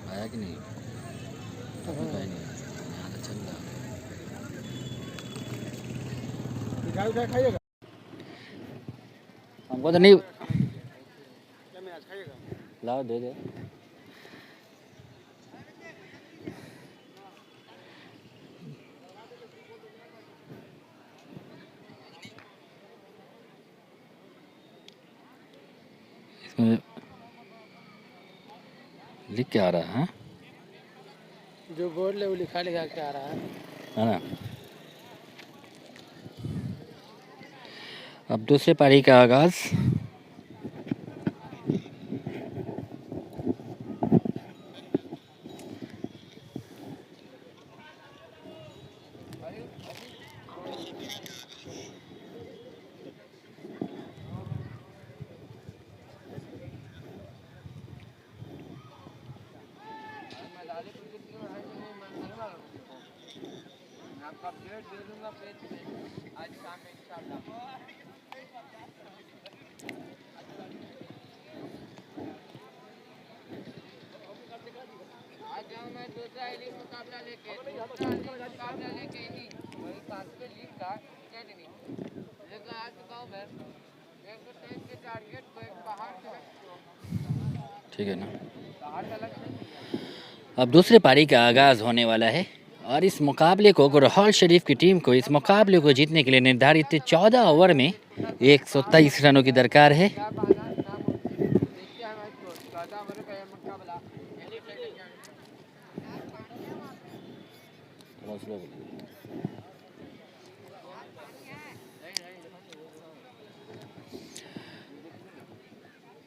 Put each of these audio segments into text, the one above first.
आया कि नहीं? अभी तो नहीं यहाँ तो चल रहा। हमको तो नहीं लाओ, दे दे। इसमें लिख के आ रहा है, जो बोर्ड ले वो लिखा लिखा के आ रहा है ना। अब दूसरे पारी का आगाज। ठीक है ना। अब दूसरे पारी का आगाज़ होने वाला है और इस मुकाबले को गुरहाल शरीफ की टीम को इस मुकाबले को जीतने के लिए निर्धारित 14 ओवर में 123 रनों की दरकार है।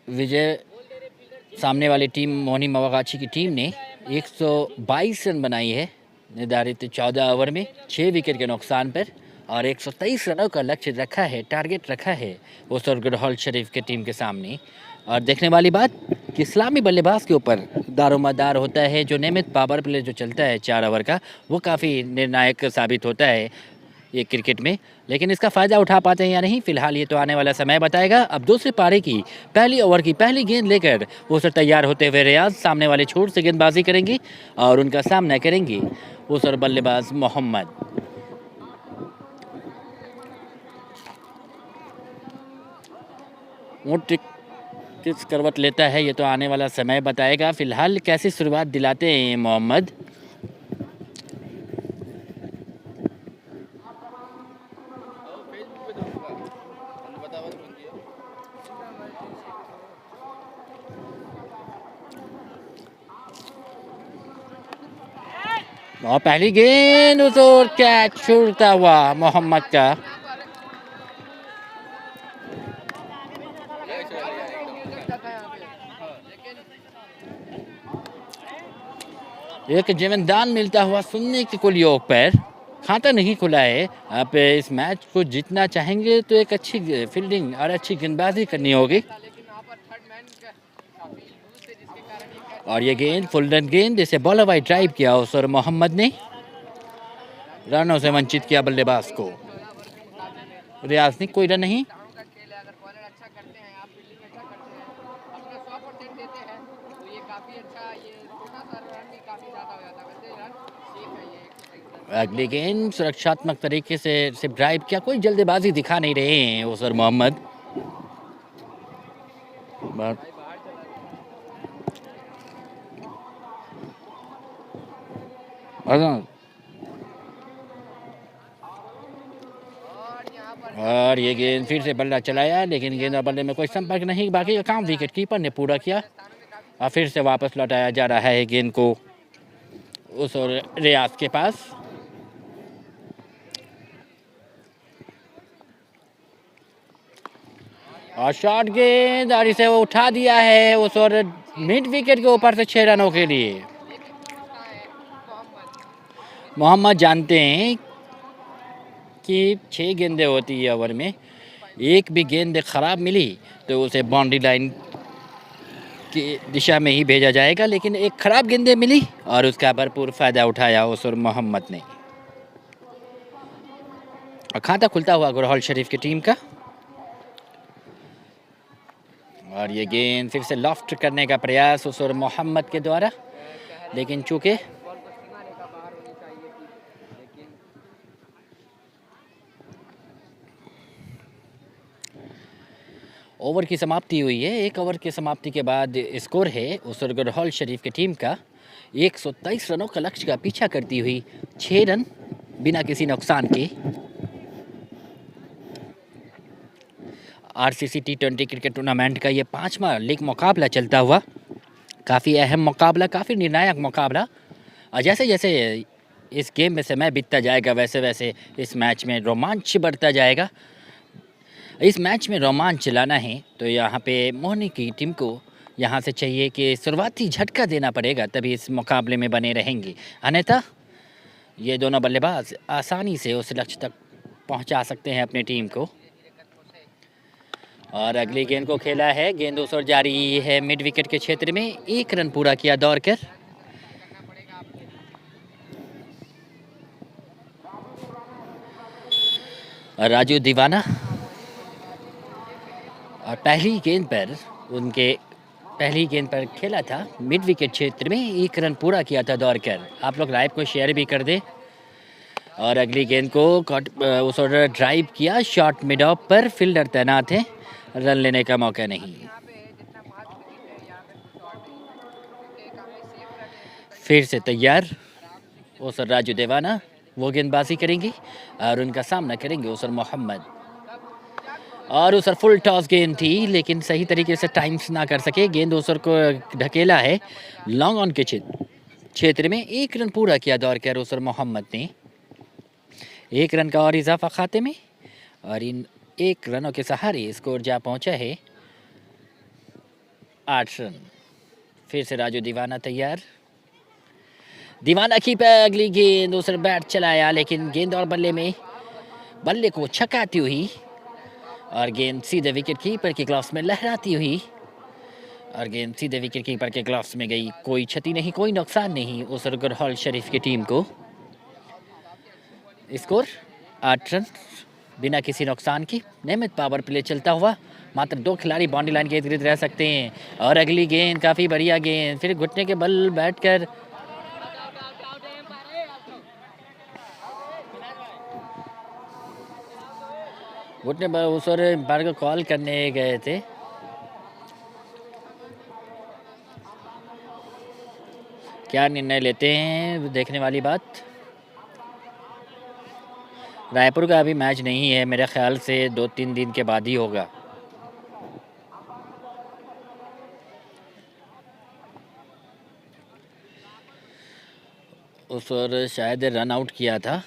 विजय सामने वाली टीम मोहनी मवागाची की टीम ने 122 रन बनाई है निर्धारित 14 ओवर में 6 विकेट के नुकसान पर और 123 रनों का लक्ष्य रखा है, टारगेट रखा है उस और गुरहाल शरीफ के टीम के सामने। और देखने वाली बात कि इस्लामी बल्लेबाज के ऊपर दारोमदार होता है। जो नियमित पावर प्ले जो चलता है 4 ओवर का, वो काफ़ी निर्णायक साबित होता है ये क्रिकेट में, लेकिन इसका फ़ायदा उठा पाते हैं या नहीं, फिलहाल ये तो आने वाला समय बताएगा। अब दूसरे पारी की पहली ओवर की पहली गेंद लेकर वो सर तैयार होते हुए रियाज सामने वाले छोर से गेंदबाजी करेंगे और उनका सामना करेंगे वो सर बल्लेबाज मोहम्मद। ऊँट किस करवट लेता है ये तो आने वाला समय बताएगा। फिलहाल कैसी शुरुआत दिलाते हैं मोहम्मद। और पहली गेंद उस ओर कैच छूटता हुआ मोहम्मद का। एक जीवनदान मिलता हुआ सुनने के कुल योग पर खाता नहीं खुला है। आप इस मैच को जीतना चाहेंगे तो एक अच्छी फील्डिंग और अच्छी गेंदबाजी करनी होगी। और ये गेंद फुल रन गेंद, जिसे बॉलर वाइड ड्राइव किया उस और मोहम्मद ने रनों से वंचित किया बल्लेबाज को। रियाज ने कोई रन नहीं। अगली गेंद सुरक्षात्मक तरीके से सिर्फ ड्राइव किया, कोई जल्दबाजी दिखा नहीं रहे हैं वो सर मोहम्मद। और ये गेंद फिर से बल्ला चलाया, लेकिन गेंद और बल्ले में कोई संपर्क नहीं। बाकी का काम विकेट कीपर ने पूरा किया और फिर से वापस लौटाया जा रहा है गेंद को उस और रियाज के पास। और शॉर्ट गेंद और इसे वो उठा दिया है उस और मिड विकेट के ऊपर से 6 रनों के लिए। मोहम्मद जानते हैं कि 6 गेंदें होती है ओवर में, एक भी गेंद खराब मिली तो उसे बाउंड्री लाइन की दिशा में ही भेजा जाएगा, लेकिन एक खराब गेंदें मिली और उसका भरपूर फ़ायदा उठाया उस और मोहम्मद ने। और खाता खुलता हुआ गुरहल शरीफ की टीम का। और ये गेंद फिर से लॉफ्ट करने का प्रयास उसूर मोहम्मद के द्वारा, लेकिन चूंकि ओवर की समाप्ति हुई है। 1 ओवर की समाप्ति के बाद स्कोर है उसूर गुरहल शरीफ की टीम का 123 रनों का लक्ष्य का पीछा करती हुई 6 रन बिना किसी नुकसान के। आरसीसी टी20 क्रिकेट टूर्नामेंट का ये 5वां लीग मुकाबला चलता हुआ, काफ़ी अहम मुकाबला, काफ़ी निर्णायक मुकाबला। और जैसे जैसे इस गेम में समय बीतता जाएगा वैसे वैसे इस मैच में रोमांच बढ़ता जाएगा। इस मैच में रोमांच लाना है तो यहाँ पे मोहनी की टीम को यहाँ से चाहिए कि शुरुआती झटका देना पड़ेगा, तभी इस मुकाबले में बने रहेंगे। अन्यथा ये दोनों बल्लेबाज आसानी से उस लक्ष्य तक पहुँचा सकते हैं अपनी टीम को। और अगली गेंद को खेला है, गेंद उस ओर जारी है मिड विकेट के क्षेत्र में, 1 रन पूरा किया दौड़कर। राजू दीवाना और पहली गेंद पर खेला था मिड विकेट क्षेत्र में, 1 रन पूरा किया था दौड़कर। आप लोग लाइव को शेयर भी कर दें। और अगली गेंद को उस ओर ड्राइव किया, शॉट मिड ऑफ पर, फील्डर तैनात है, रन लेने का मौका नहीं। फिर से तैयार उस राजू देवाना, वो गेंदबाजी करेंगे और उनका सामना करेंगे उस मोहम्मद। और उस फुल टॉस गेंद थी लेकिन सही तरीके से टाइम्स ना कर सके, गेंद उस को ढकेला है लॉन्ग ऑन के क्षेत्र में, 1 रन पूरा किया दौड़कर उस मोहम्मद ने। 1 रन का और इजाफा खाते में, और इन 1 रनों के सहारे स्कोर जा पहुंचा है 8 रन। फिर से राजू दीवाना तैयार, दीवाना की पे अगली गेंद, दूसरा बैट चलाया लेकिन गेंद और बल्ले को छकाती हुई, और गेंद सीधे विकेट कीपर के ग्लव्स में लहराती हुई, और गेंद सीधे विकेट कीपर के ग्लव्स में गई। कोई क्षति नहीं, कोई नुकसान नहीं उस गुरहल शरीफ की टीम को। स्कोर 8 रन बिना किसी नुकसान की। नियमित पावर प्ले चलता हुआ मात्र 2 खिलाड़ी बाउंड्री लाइन के इर्द गिर्द रह सकते हैं। और अगली गेंद काफ़ी बढ़िया गेंद, फिर घुटने के बल बैठकर घुटने पर उस और एम्पायर को कॉल करने गए थे। क्या निर्णय लेते हैं, देखने वाली बात। रायपुर का अभी मैच नहीं है, मेरे ख्याल से 2-3 दिन के बाद ही होगा। उस और शायद रन आउट किया था,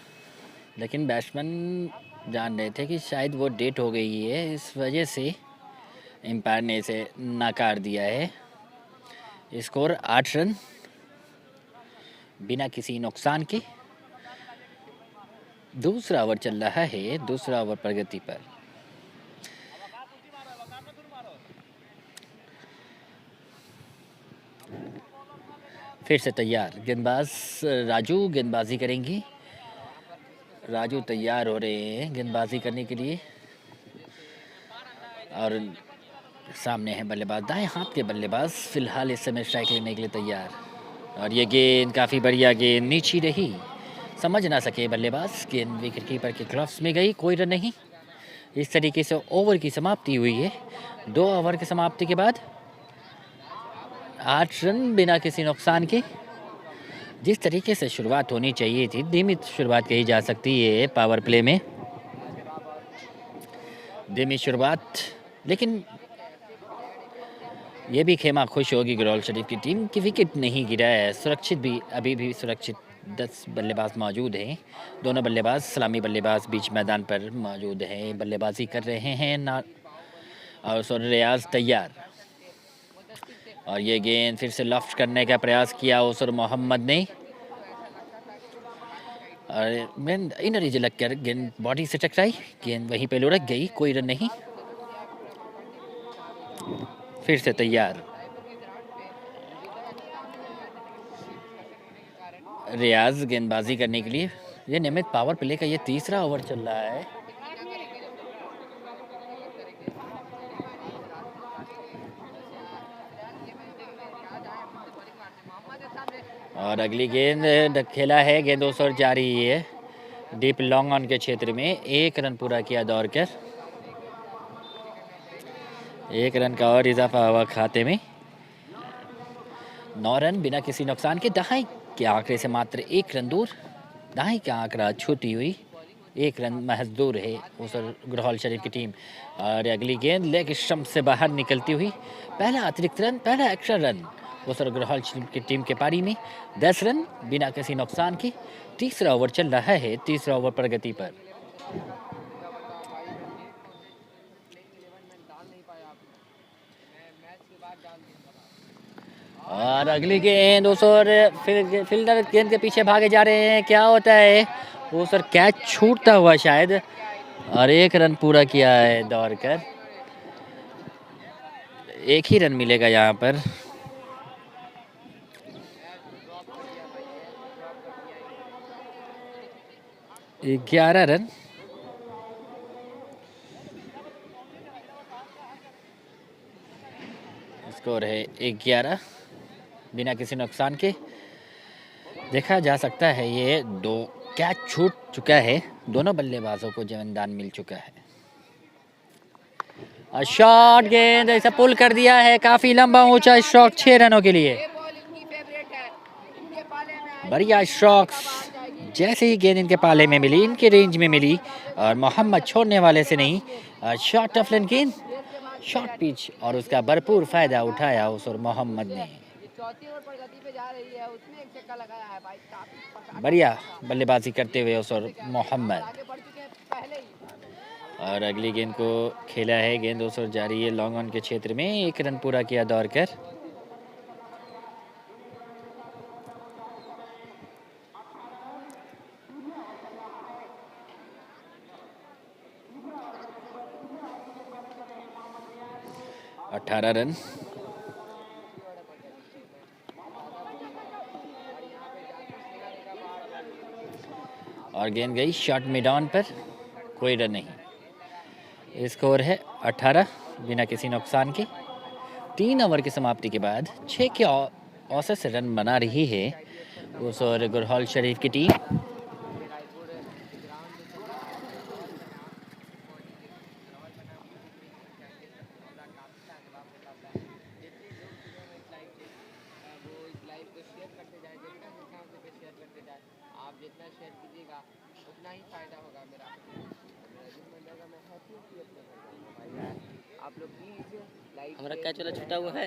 लेकिन बैट्समैन जान रहे थे कि शायद वो डेट हो गई है, इस वजह से एम्पायर ने इसे नकार दिया है। स्कोर 8 रन बिना किसी नुकसान के। दूसरा ओवर चल रहा है, दूसरा ओवर प्रगति पर। फिर से तैयार गेंदबाज राजू गेंदबाजी करेंगी। राजू तैयार हो रहे हैं गेंदबाजी करने के लिए, और सामने है बल्लेबाज, दाएं हाथ के बल्लेबाज फिलहाल इस समय स्ट्राइक लेने के लिए तैयार। और ये गेंद काफ़ी बढ़िया गेंद, नीची रही, समझ ना सके बल्लेबाज, गेंद विकेट कीपर के ग्लव्स में गई, कोई रन नहीं। इस तरीके से ओवर की समाप्ति हुई है। 2 ओवर की समाप्ति के बाद 8 रन बिना किसी नुकसान के। जिस तरीके से शुरुआत होनी चाहिए थी, धीमी शुरुआत कही जा सकती है पावर प्ले में, धीमी शुरुआत, लेकिन ये भी खेमा खुश होगी गुरहल शरीफ की टीम की विकेट नहीं गिरा है, सुरक्षित भी, अभी भी सुरक्षित 10 बल्लेबाज मौजूद हैं। दोनों बल्लेबाज सलामी बल्लेबाज बीच मैदान पर मौजूद हैं, बल्लेबाजी कर रहे हैं ना। और रियाज तैयार, और ये गेंद फिर से लॉफ्ट करने का प्रयास किया उस मोहम्मद ने, और गेंद इनर एज लग कर गेंद बॉडी से टकराई, गेंद वहीं पे लुढ़क गई, कोई रन नहीं। फिर से तैयार रियाज गेंदबाजी करने के लिए, ये नियमित पावर प्ले का ये तीसरा ओवर चल रहा है। और अगली गेंद खेला है, गेंद उस ओर जा रही है डीप लॉन्ग ऑन के क्षेत्र में। 1 रन पूरा किया दौड़कर, 1 रन का और इजाफा हुआ खाते में। 9 रन बिना किसी नुकसान के। दहाई के आंकड़े से मात्र 1 रन दूर। दहाई का आंकड़ा छूटी हुई, 1 रन महज दूर है उस गुरहाल शरीफ की टीम। और अगली गेंद लेग स्टंप से बाहर निकलती हुई। पहला अतिरिक्त रन, पहला एक्स्ट्रा रन उस गुरहाल शरीफ की टीम के पारी में। 10 रन बिना किसी नुकसान के। तीसरा ओवर चल रहा है, तीसरा ओवर प्रगति पर। और अगली गेंद उस ओर फील्डर गेंद के पीछे भागे जा रहे हैं, क्या होता है उस ओर कैच छूटता हुआ शायद। और 1 रन पूरा किया है दौड़कर। 1 ही रन मिलेगा यहाँ पर। ये 11 रन। स्कोर है 11 बिना किसी नुकसान के। देखा जा सकता है ये 2 कैच छूट चुका है, दोनों बल्लेबाजों को जवानदान मिल चुका है। और शॉट गेंद ऐसा पुल कर दिया है, काफी लंबा ऊंचा स्ट्रोक 6 रनों के लिए। बढ़िया स्ट्रोक्स, जैसे ही गेंद इनके पाले में मिली, इनके रेंज में मिली, और मोहम्मद छोड़ने वाले से नहीं। शॉर्ट टफ लेन गेंद, शॉर्ट पिच, और उसका भरपूर फायदा उठाया उस और मोहम्मद ने। बढ़िया बल्लेबाजी करते हुए उस और मोहम्मद। और अगली गेंद को खेला है, गेंद उस और जा रही है लॉन्ग ऑन के क्षेत्र में। 1 रन पूरा किया दौड़कर। और 18 रन। और गेंद गई शॉर्ट मिड ऑन पर, कोई रन नहीं। स्कोर है 18 बिना किसी नुकसान के। 3 ओवर की समाप्ति के बाद 6 के औसत से रन बना रही है उस और गुरहाल शरीफ की टीम। हमारा क्या चला छूटा हुआ है।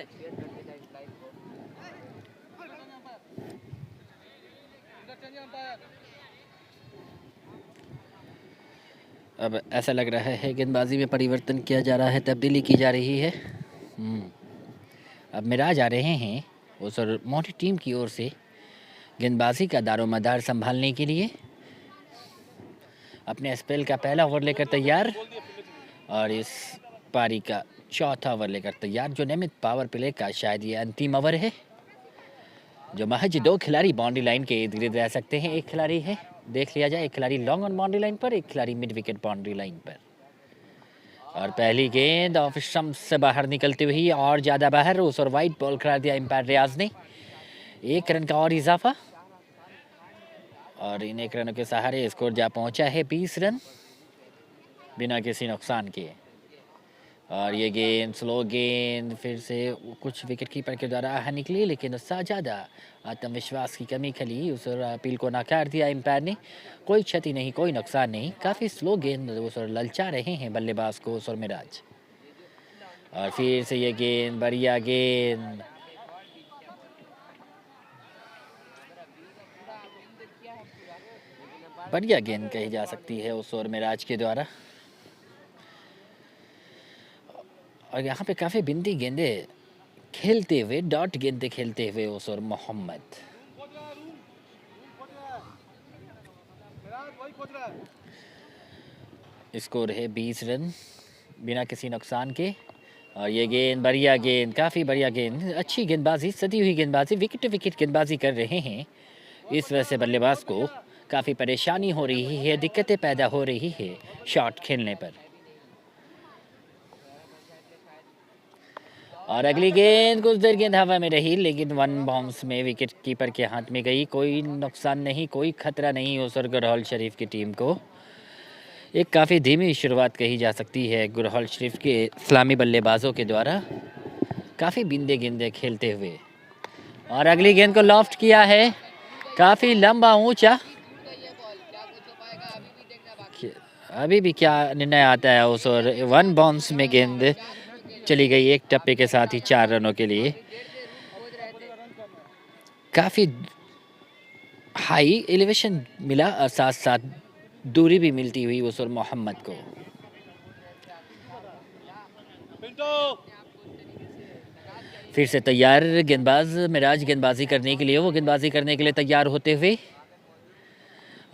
अब ऐसा लग रहा है गेंदबाजी में परिवर्तन किया जा रहा है, तब्दीली की जा रही है। अब मिराज आ रहे हैं उस और मोटी टीम की ओर से गेंदबाजी का दारोमदार संभालने के लिए। अपने स्पेल का पहला ओवर लेकर तैयार, और इस पारी का चौथा ओवर लेकर तैयार, जो नियमित पावर प्ले का शायद ये अंतिम ओवर है, जो महज 2 खिलाड़ी बाउंड्री लाइन के इर्द गिर्द रह सकते हैं। एक खिलाड़ी है, देख लिया जाए, एक खिलाड़ी लॉन्ग ऑन बाउंड्री लाइन पर, एक खिलाड़ी मिड विकेट बाउंड्री लाइन पर। और पहली गेंद ऑफ स्टंप से बाहर निकलती हुई, और ज़्यादा बाहर, उस और वाइड बॉल करार दिया एम्पायर रियाज ने। 1 रन का और इजाफा, और इन 1 रनों के सहारे स्कोर जा पहुंचा है 20 रन बिना किसी नुकसान के। और ये गेंद स्लो गेंद फिर से कुछ विकेट कीपर के द्वारा आह निकली, लेकिन उससे ज़्यादा आत्मविश्वास की कमी खली, उस अपील को नकार दिया एम्पायर ने। कोई क्षति नहीं, कोई नुकसान नहीं। काफ़ी स्लो गेंद उस ललचा रहे हैं बल्लेबाज को उस मिराज। और फिर से ये गेंद, बढ़िया गेंद, बढ़िया गेंद कही जा सकती है उस और मिराज के द्वारा। और यहाँ पे काफ़ी बिंदी गेंदे खेलते हुए, डॉट गेंदे खेलते हुए उस और मोहम्मद। स्कोर है 20 रन बिना किसी नुकसान के। और ये गेंद, बढ़िया गेंद, काफ़ी बढ़िया गेंद, अच्छी गेंदबाजी, सदी हुई गेंदबाजी, विकेट टू विकेट गेंदबाजी कर रहे हैं। इस वजह से बल्लेबाज को काफ़ी परेशानी हो रही है, दिक्कतें पैदा हो रही है शॉट खेलने पर। और अगली गेंद कुछ देर गेंद हवा में रही, लेकिन वन बाउंस में विकेट कीपर के हाथ में गई। कोई नुकसान नहीं, कोई खतरा नहीं ओसर गुरहल शरीफ की टीम को। एक काफ़ी धीमी शुरुआत कही जा सकती है गुरहल शरीफ के इस्लामी बल्लेबाजों के द्वारा, काफ़ी बिंदे गेंदे खेलते हुए। और अगली गेंद को लॉफ्ट किया है, काफ़ी लंबा ऊंचा। अभी भी क्या निर्णय आता है उस और वन बाउंस में गेंद चली गई एक टप्पे के साथ ही 4 रनों के लिए। काफ़ी हाई एलिवेशन मिला और साथ साथ दूरी भी मिलती हुई उस और मोहम्मद को। फिर से तैयार गेंदबाज मिराज गेंदबाजी करने के लिए, वो गेंदबाजी करने के लिए तैयार होते हुए।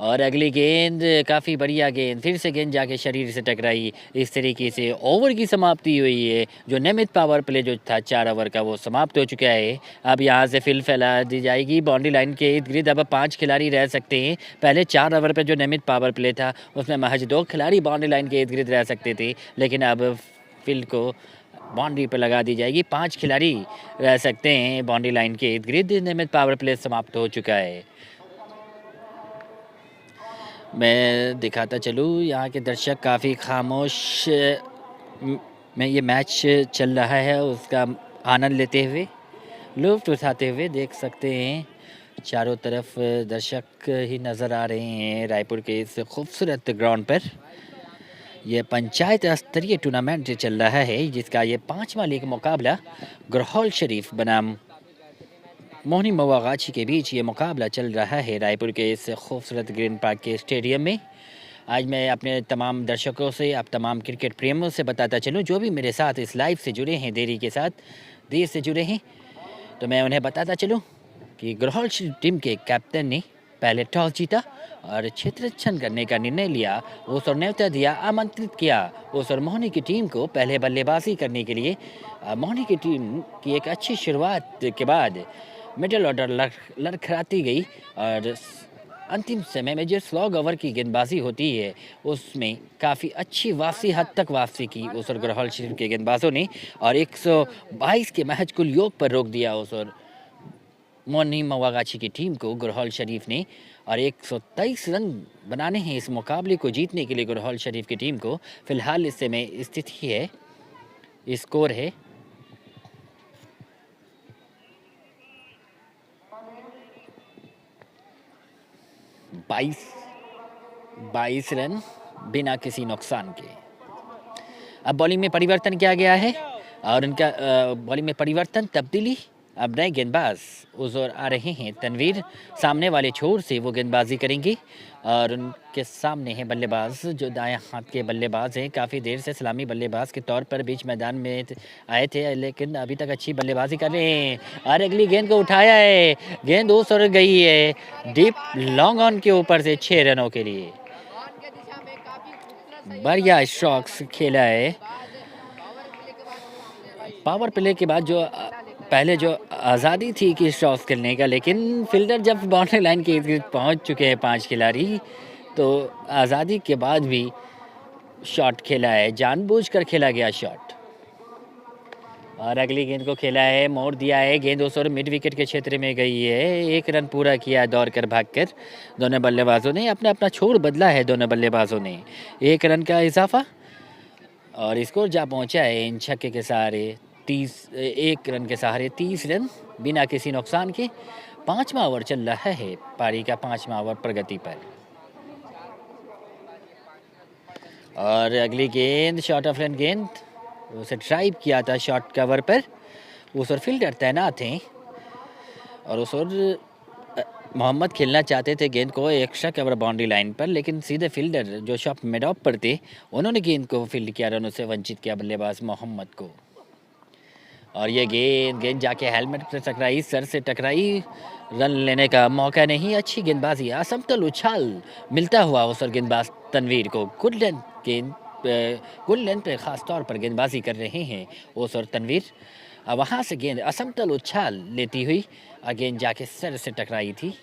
और अगली गेंद काफ़ी बढ़िया गेंद, फिर से गेंद जाके शरीर से टकराई। इस तरीके से ओवर की समाप्ति हुई है। जो नियमित पावर प्ले जो था 4 ओवर का वो समाप्त हो चुका है। अब यहाँ से फील्ड फैला दी जाएगी बाउंड्री लाइन के इर्द गिर्द। अब 5 खिलाड़ी रह सकते हैं। पहले 4 ओवर पर जो नियमित पावर प्ले था उसमें महज 2 खिलाड़ी बाउंड्री लाइन के इर्द गिर्द रह सकते थे, लेकिन अब फील्ड को बाउंड्री पर लगा दी जाएगी। 5 खिलाड़ी रह सकते हैं बाउंड्री लाइन के इर्द गिर्द। नियमित पावर प्ले समाप्त हो चुका है। मैं दिखाता चलूँ, यहाँ के दर्शक काफ़ी खामोश में ये मैच चल रहा है उसका आनंद लेते हुए, लुत्फ़ उठाते हुए देख सकते हैं। चारों तरफ दर्शक ही नज़र आ रहे हैं रायपुर के इस खूबसूरत ग्राउंड पर। यह पंचायत स्तरीय टूर्नामेंट चल रहा है, जिसका ये 5वां लीग मुकाबला गुरहल शरीफ बनाम मोहनी मवागाची के बीच ये मुकाबला चल रहा है रायपुर के इस खूबसूरत ग्रीन पार्क के स्टेडियम में। आज मैं अपने तमाम दर्शकों से, आप तमाम क्रिकेट प्रेमियों से बताता चलूं, जो भी मेरे साथ इस लाइव से जुड़े हैं, देर से जुड़े हैं, तो मैं उन्हें बताता चलूं कि गुरहल टीम के कैप्टन ने पहले टॉस जीता और क्षेत्ररक्षण करने का निर्णय लिया। उस और न्योता दिया, आमंत्रित किया उस और मोहनी की टीम को पहले बल्लेबाजी करने के लिए। मोहनी की टीम की एक अच्छी शुरुआत के बाद मिडिल ऑर्डर लड़खड़ाती गई और अंतिम समय में जो स्लॉग ओवर की गेंदबाजी होती है उसमें काफ़ी अच्छी वापसी, हद तक वापसी की उस और गुरहल शरीफ के गेंदबाजों ने, और 122 के महज कुल योग पर रोक दिया उस और मोहनी मवागाची की टीम को गुरहल शरीफ ने। और 123 रन बनाने हैं इस मुकाबले को जीतने के लिए गुरहल शरीफ की टीम को। फिलहाल इस समय स्थिति है, स्कोर है 22 रन बिना किसी नुकसान के। अब बॉलिंग में परिवर्तन किया गया है और उनका बॉलिंग में परिवर्तन, तब्दीली। अब नए गेंदबाज उस ओर आ रहे हैं तनवीर, सामने वाले छोर से वो गेंदबाजी करेंगे। और उनके सामने हैं बल्लेबाज जो दाएं हाथ के बल्लेबाज हैं। काफ़ी देर से सलामी बल्लेबाज के तौर पर बीच मैदान में आए थे, लेकिन अभी तक अच्छी बल्लेबाजी कर रहे हैं। और अगली गेंद को उठाया है, गेंद उस ओर गई है डीप लॉन्ग ऑन के ऊपर से 6 रनों के लिए। बढ़िया स्ट्रोक्स खेला है। पावर प्ले के बाद जो पहले जो आज़ादी थी कि शॉट्स खेलने का, लेकिन फील्डर जब बाउंड्री लाइन के इर्द गिर्द पहुँच चुके हैं 5 खिलाड़ी, तो आज़ादी के बाद भी शॉट खेला है, जानबूझकर खेला गया शॉट। और अगली गेंद को खेला है, मोड़ दिया है, गेंद उस और मिड विकेट के क्षेत्र में गई है। 1 रन पूरा किया दौड़ कर भागकर दोनों बल्लेबाजों ने। अपना अपना छोर बदला है दोनों बल्लेबाजों ने। 1 रन का इजाफा और स्कोर जा पहुंचा है इन छक्के के सहारे 1 रन के सहारे 30 रन बिना किसी नुकसान के। 5वां ओवर चल रहा है, पारी का 5वां ओवर प्रगति पर। और अगली गेंद शॉर्ट ऑफ रन गेंद, उसे ड्राइव किया था शॉर्ट कवर पर। उस और फील्डर तैनात हैं और उस और मोहम्मद खेलना चाहते थे गेंद को एक्स्ट्रा कवर बाउंड्री लाइन पर, लेकिन सीधे फील्डर जो शॉट मिड ऑफ पर थे उन्होंने गेंद को फील्ड किया, रनों से वंचित किया बल्लेबाज मोहम्मद को। और ये गेंद जाके हेलमेट पर टकराई, सर से टकराई, रन लेने का मौका नहीं। अच्छी गेंदबाजी, असमतल उछाल मिलता हुआ उस और गेंदबाज तनवीर को। गुड लेंथ पे ख़ास तौर पर गेंदबाजी कर रहे हैं उस और तनवीर। वहाँ से गेंद असमतल उछाल लेती हुई गेंद जाके सर से टकराई थी।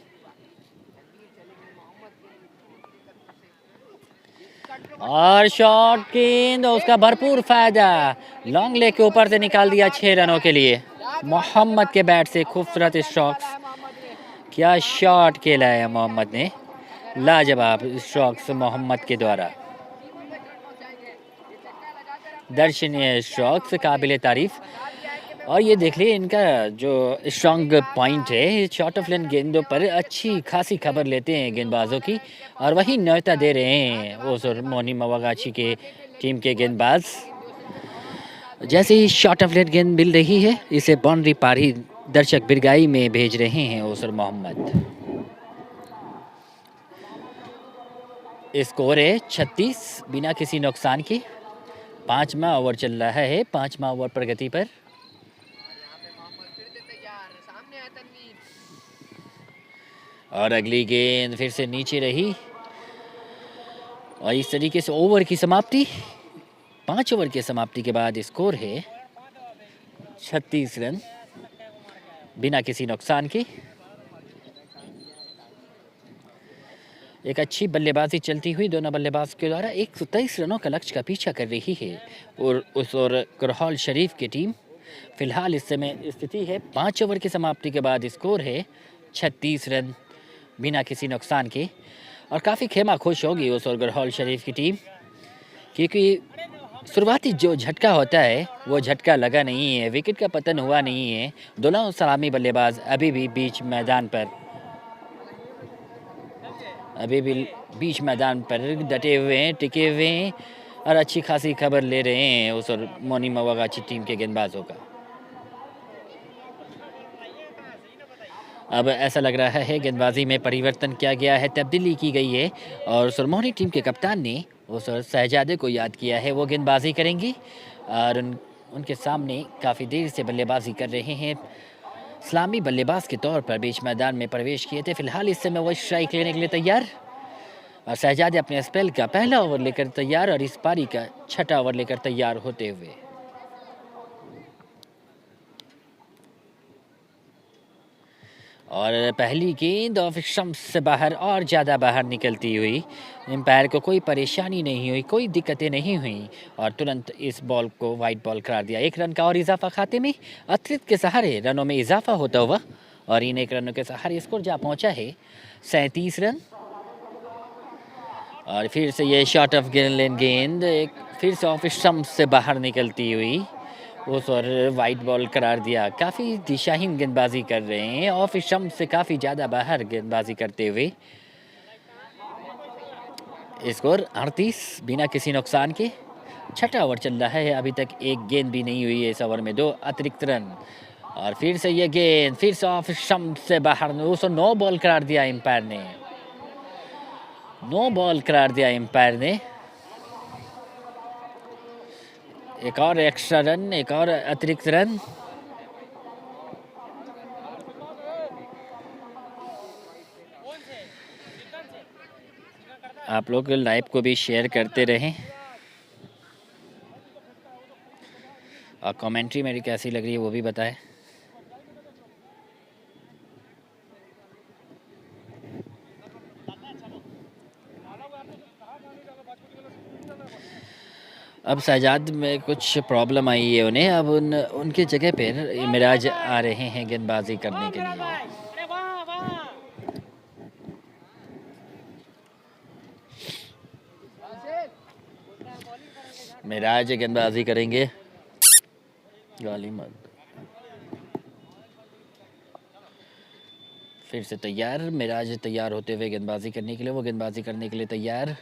और शॉट गेंद, उसका भरपूर फायदा, लॉन्ग लेग के ऊपर से निकाल दिया 6 रनों के लिए। मोहम्मद के बैट से खूबसूरत स्ट्रोक्स, क्या शॉट खेला है मोहम्मद ने, लाजवाब स्ट्रोक्स मोहम्मद के द्वारा, दर्शनीय स्ट्रोक्स, काबिल तारीफ। और ये देख लिए इनका जो स्ट्रॉन्ग पॉइंट है, शॉर्ट ऑफ लेंथ गेंदों पर अच्छी खासी खबर लेते हैं गेंदबाजों की, और वही न्योता दे रहे हैं ओसुर मोहनी मवागाची के टीम के गेंदबाज। जैसे ही शॉर्ट ऑफ लेंथ गेंद मिल रही है, इसे बाउंड्री पार ही दर्शक बिरगाई में भेज रहे हैं ओसुर मोहम्मद। स्कोर है 36 बिना किसी नुकसान के। 5वां ओवर चल रहा है, 5वां ओवर प्रगति पर। और अगली गेंद फिर से नीचे रही, और इस तरीके से ओवर की समाप्ति। 5 ओवर की समाप्ति के बाद स्कोर है 36 रन बिना किसी नुकसान के। एक अच्छी बल्लेबाजी चलती हुई दोनों बल्लेबाज के द्वारा 123 रनों का लक्ष्य का पीछा कर रही है, और उस ओर करहौल शरीफ की टीम फिलहाल इस समय स्थिति है 5 ओवर की समाप्ति के बाद स्कोर है 36 रन बिना किसी नुकसान के। और काफ़ी खेमा खुश होगी उस ओर करहौल शरीफ की टीम, क्योंकि शुरुआती जो झटका होता है वो झटका लगा नहीं है, विकेट का पतन हुआ नहीं है। दोनों सलामी बल्लेबाज अभी भी बीच मैदान पर डटे हुए हैं, टिके हुए हैं, और अच्छी खासी खबर ले रहे हैं उस और मोनी मवागाची टीम के गेंदबाजों का। अब ऐसा लग रहा है गेंदबाजी में परिवर्तन किया गया है, तब्दीली की गई है, और सुरमोहनी टीम के कप्तान ने उस शहजादे को याद किया है, वो गेंदबाजी करेंगी, और उनके सामने काफ़ी देर से बल्लेबाजी कर रहे हैं। इस्लामी बल्लेबाज के तौर पर बीच मैदान में प्रवेश किए थे, फिलहाल इस समय वो स्ट्राइक लेने के लिए तैयार, और शहजादे अपने स्पेल का पहला ओवर लेकर तैयार, और इस पारी का 6ठा ओवर लेकर तैयार होते हुए। और पहली गेंद ऑफ स्टंप से बाहर, और ज़्यादा बाहर निकलती हुई, एम्पायर को कोई परेशानी नहीं हुई, कोई दिक्कतें नहीं हुई, और तुरंत इस बॉल को वाइड बॉल करार दिया। 1 रन का और इजाफा खाते में, अतिरिक्त के सहारे रनों में इजाफा होता हुआ, और इन 1 रनों के सहारे स्कोर जा पहुंचा है 37 रन। और फिर से ये शॉट ऑफ गेंद एक फिर से ऑफ स्टंप से बाहर निकलती हुई, उस और वाइट बॉल करार दिया। काफ़ी दिशाहीन गेंदबाजी कर रहे हैं, ऑफ स्टंप से काफ़ी ज़्यादा बाहर गेंदबाजी करते हुए। स्कोर 38 बिना किसी नुकसान के। 6ठा ओवर चल रहा है, अभी तक एक गेंद भी नहीं हुई है इस ओवर में, 2 अतिरिक्त रन। और फिर से ये गेंद फिर से ऑफ स्टंप से बाहर, उसको नो बॉल करार दिया एम्पायर ने, नो बॉल करार दिया एम्पायर ने। एक और एक्स्ट्रा रन, एक और अतिरिक्त रन। आप लोग लाइव को भी शेयर करते रहें, और कमेंट्री मेरी कैसी लग रही है वो भी बताएं। अब शहजाद में कुछ प्रॉब्लम आई है उन्हें, अब उनके जगह पर मिराज आ रहे हैं गेंदबाजी करने के लिए। मिराज गेंदबाजी करेंगे, गाली मत। फिर से तैयार, मिराज तैयार होते हुए गेंदबाजी करने के लिए, वो गेंदबाजी करने के लिए तैयार।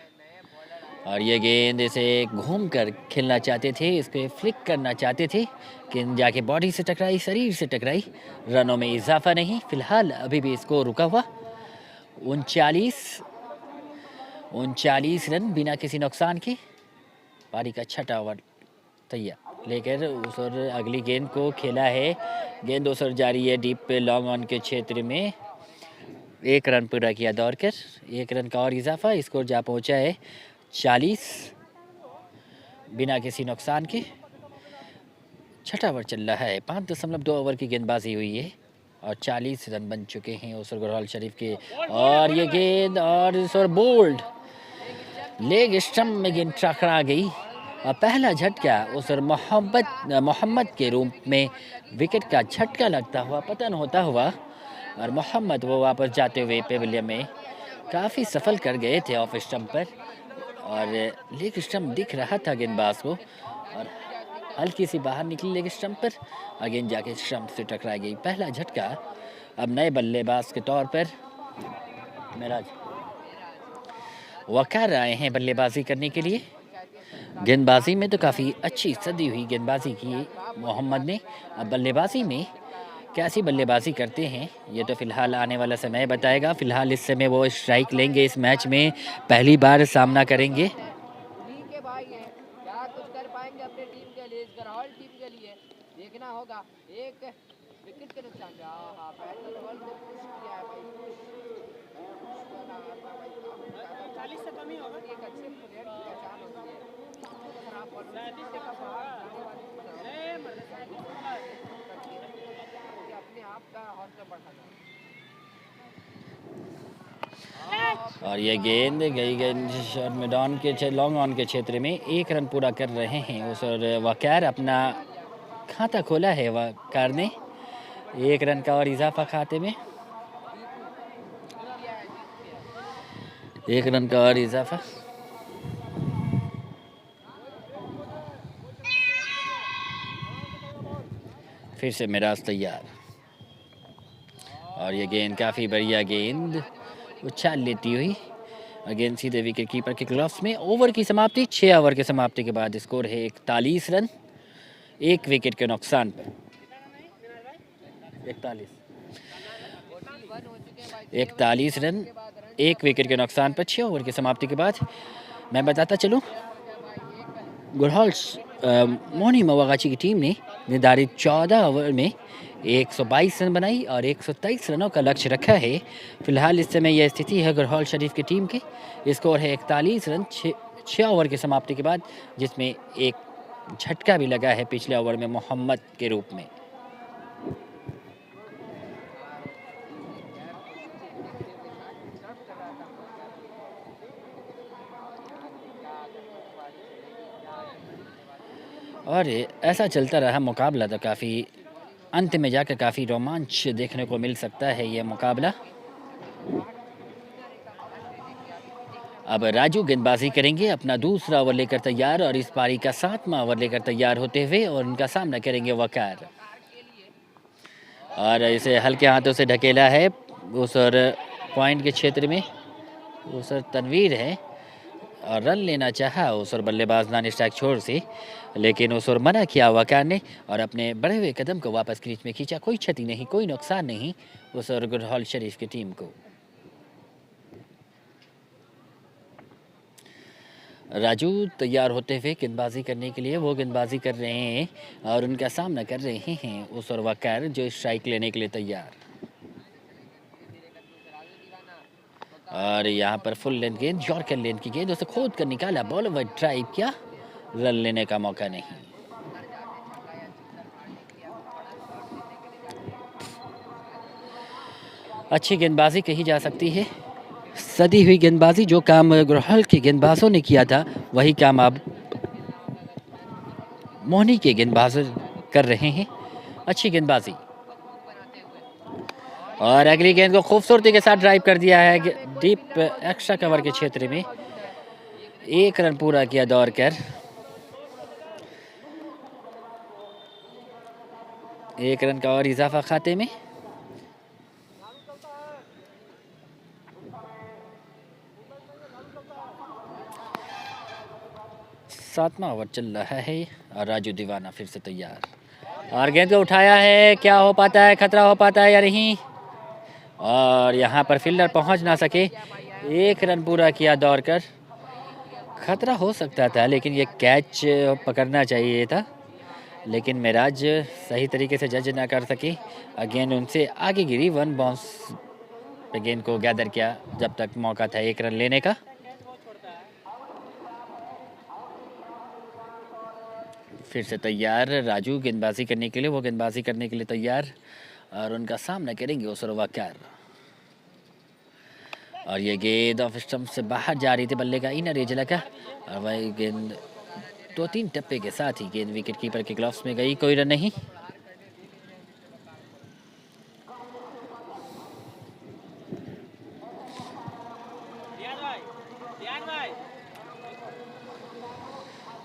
और ये गेंद इसे घूम कर खेलना चाहते थे, इसको फ्लिक करना चाहते थे, गेंद जाके बॉडी से टकराई, शरीर से टकराई, रनों में इजाफा नहीं। फिलहाल अभी भी स्कोर रुका हुआ 39 रन बिना किसी नुकसान के। पारी का 6ठा ओवर तैयार लेकर उस ओर अगली गेंद को खेला है, गेंद उस ओर जारी है डीप पे लॉन्ग ऑन के क्षेत्र में। 1 रन पूरा किया दौड़कर, 1 रन का और इजाफा, स्कोर जा पहुंचा है 40 बिना किसी नुकसान के। 6ठा ओवर चल रहा है, 5.2 ओवर की गेंदबाजी हुई है, और 40 रन बन चुके हैं उसर करहौल शरीफ के। और ये गेंद और बोल्ड लेग स्टंप में गेंद टकरा गई और पहला झटका उस मोहम्मद के रूप में विकेट का झटका लगता हुआ पतन होता हुआ और मोहम्मद वो वापस जाते हुए पेविलियन में काफ़ी सफल कर गए थे ऑफ स्टंप पर और लेग स्टंप दिख रहा था गेंदबाज को और हल्की सी बाहर निकली लेग स्टंप पर और गेंद जाके स्टंप से टकरा गई। पहला झटका अब नए बल्लेबाज के तौर पर मेराज वकार आए हैं बल्लेबाजी करने के लिए। गेंदबाजी में तो काफ़ी अच्छी सदी हुई गेंदबाजी की मोहम्मद ने। अब बल्लेबाजी में कैसी बल्लेबाजी करते हैं ये तो फिलहाल आने वाला समय बताएगा। फिलहाल इस समय वो स्ट्राइक लेंगे, इस मैच में पहली बार सामना करेंगे। उन्हीं के भाई हैं, क्या कुछ कर पाएंगे अपने टीम के लिए, इस गरहौल टीम के लिए देखना होगा। एक विकेट के नुकसान पे पैटर्न बॉल को पुश किया है भाई, पुश 40 से कम ही होगा। एक अच्छे प्लेयर की पहचान होती है, खराब बॉल अपने आप का हौसला बढ़ाना। और ये गेंद गई गेंद शॉर्ट में डॉन के लॉन्ग ऑन के क्षेत्र में 1 रन पूरा कर रहे हैं उस और वकार अपना खाता खोला है वकार ने 1 रन का और इजाफा खाते में 1 रन का और इजाफा। फिर से मिराज तैयार और ये गेंद काफ़ी बढ़िया गेंद उछाल लेती हुई और गेंद सीधे विकेट कीपर के ग्लव्स में। ओवर की समाप्ति 6 ओवर के समाप्ति के बाद स्कोर है 41 रन 1 विकेट के नुकसान पर। 41 रन 1 विकेट के नुकसान पर 6 ओवर की समाप्ति के बाद। मैं बताता चलूँ गुरहौल मोहनी मवागाची की टीम ने निर्धारित 14 ओवर में 122 रन बनाई और 123 रनों का लक्ष्य रखा है। फिलहाल इस समय यह स्थिति है गुरहौल शरीफ की टीम के। स्कोर है 41 रन 6 ओवर की समाप्ति के बाद, जिसमें एक झटका भी लगा है पिछले ओवर में मोहम्मद के रूप में। और ऐसा चलता रहा मुकाबला तो काफ़ी अंत में जाकर काफ़ी रोमांच देखने को मिल सकता है यह मुकाबला। अब राजू गेंदबाजी करेंगे, अपना दूसरा ओवर लेकर तैयार और इस पारी का 7वां ओवर लेकर तैयार होते हुए और उनका सामना करेंगे वकार। और इसे हल्के हाथों से ढकेला है उस और पॉइंट के क्षेत्र में उस और तनवीर है और रन लेना चाहा उस और बल्लेबाज नॉन स्ट्राइक छोर से, लेकिन उस और मना किया वकार ने और अपने बढ़े हुए कदम को वापस क्रीज में खींचा। कोई क्षति नहीं, कोई नुकसान नहीं उस और गुरहौल शरीफ की टीम को। राजू तैयार होते हुए गेंदबाजी करने के लिए वो गेंदबाजी कर रहे हैं और उनका सामना कर रहे हैं उस और वकार जो स्ट्राइक लेने के लिए तैयार। और यहाँ पर फुल लेंथ गेंद यॉर्कर लेंथ की गेंद उसे खोद कर निकाला, बॉल ओवर ड्राइव किया, रन लेने का मौका नहीं। अच्छी गेंदबाजी कही जा सकती है, सदी हुई गेंदबाजी। जो काम गुरहल के गेंदबाजों ने किया था वही काम अब मोहनी के गेंदबाज कर रहे हैं। अच्छी गेंदबाजी और अगली गेंद को खूबसूरती के साथ ड्राइव कर दिया है डीप एक्स्ट्रा कवर के क्षेत्र में। 1 रन पूरा किया दौड़ कर, 1 रन का और इजाफा खाते में। सातवां ओवर चल रहा है और राजू दीवाना फिर से तैयार और गेंद को उठाया है। क्या हो पाता है, खतरा हो पाता है या नहीं, और यहाँ पर फील्डर पहुँच ना सके। 1 रन पूरा किया दौड़ कर, खतरा हो सकता था लेकिन ये कैच पकड़ना चाहिए था, लेकिन मिराज सही तरीके से जज ना कर सके। गेंद उनसे आगे गिरी, 1 बाउंस पे गेंद को गैदर किया जब तक मौका था 1 रन लेने का। फिर से तैयार राजू गेंदबाजी करने के लिए, वो गेंदबाजी करने के लिए तैयार और उनका सामना करेंगे उस वकार। और ये गेंद ऑफ स्टंप से बाहर जा रही थी, बल्ले का इनर एज लगा और वही गेंद 2-3 टप्पे के साथ ही गेंद विकेट कीपर के ग्लव्स में गई, कोई रन नहीं।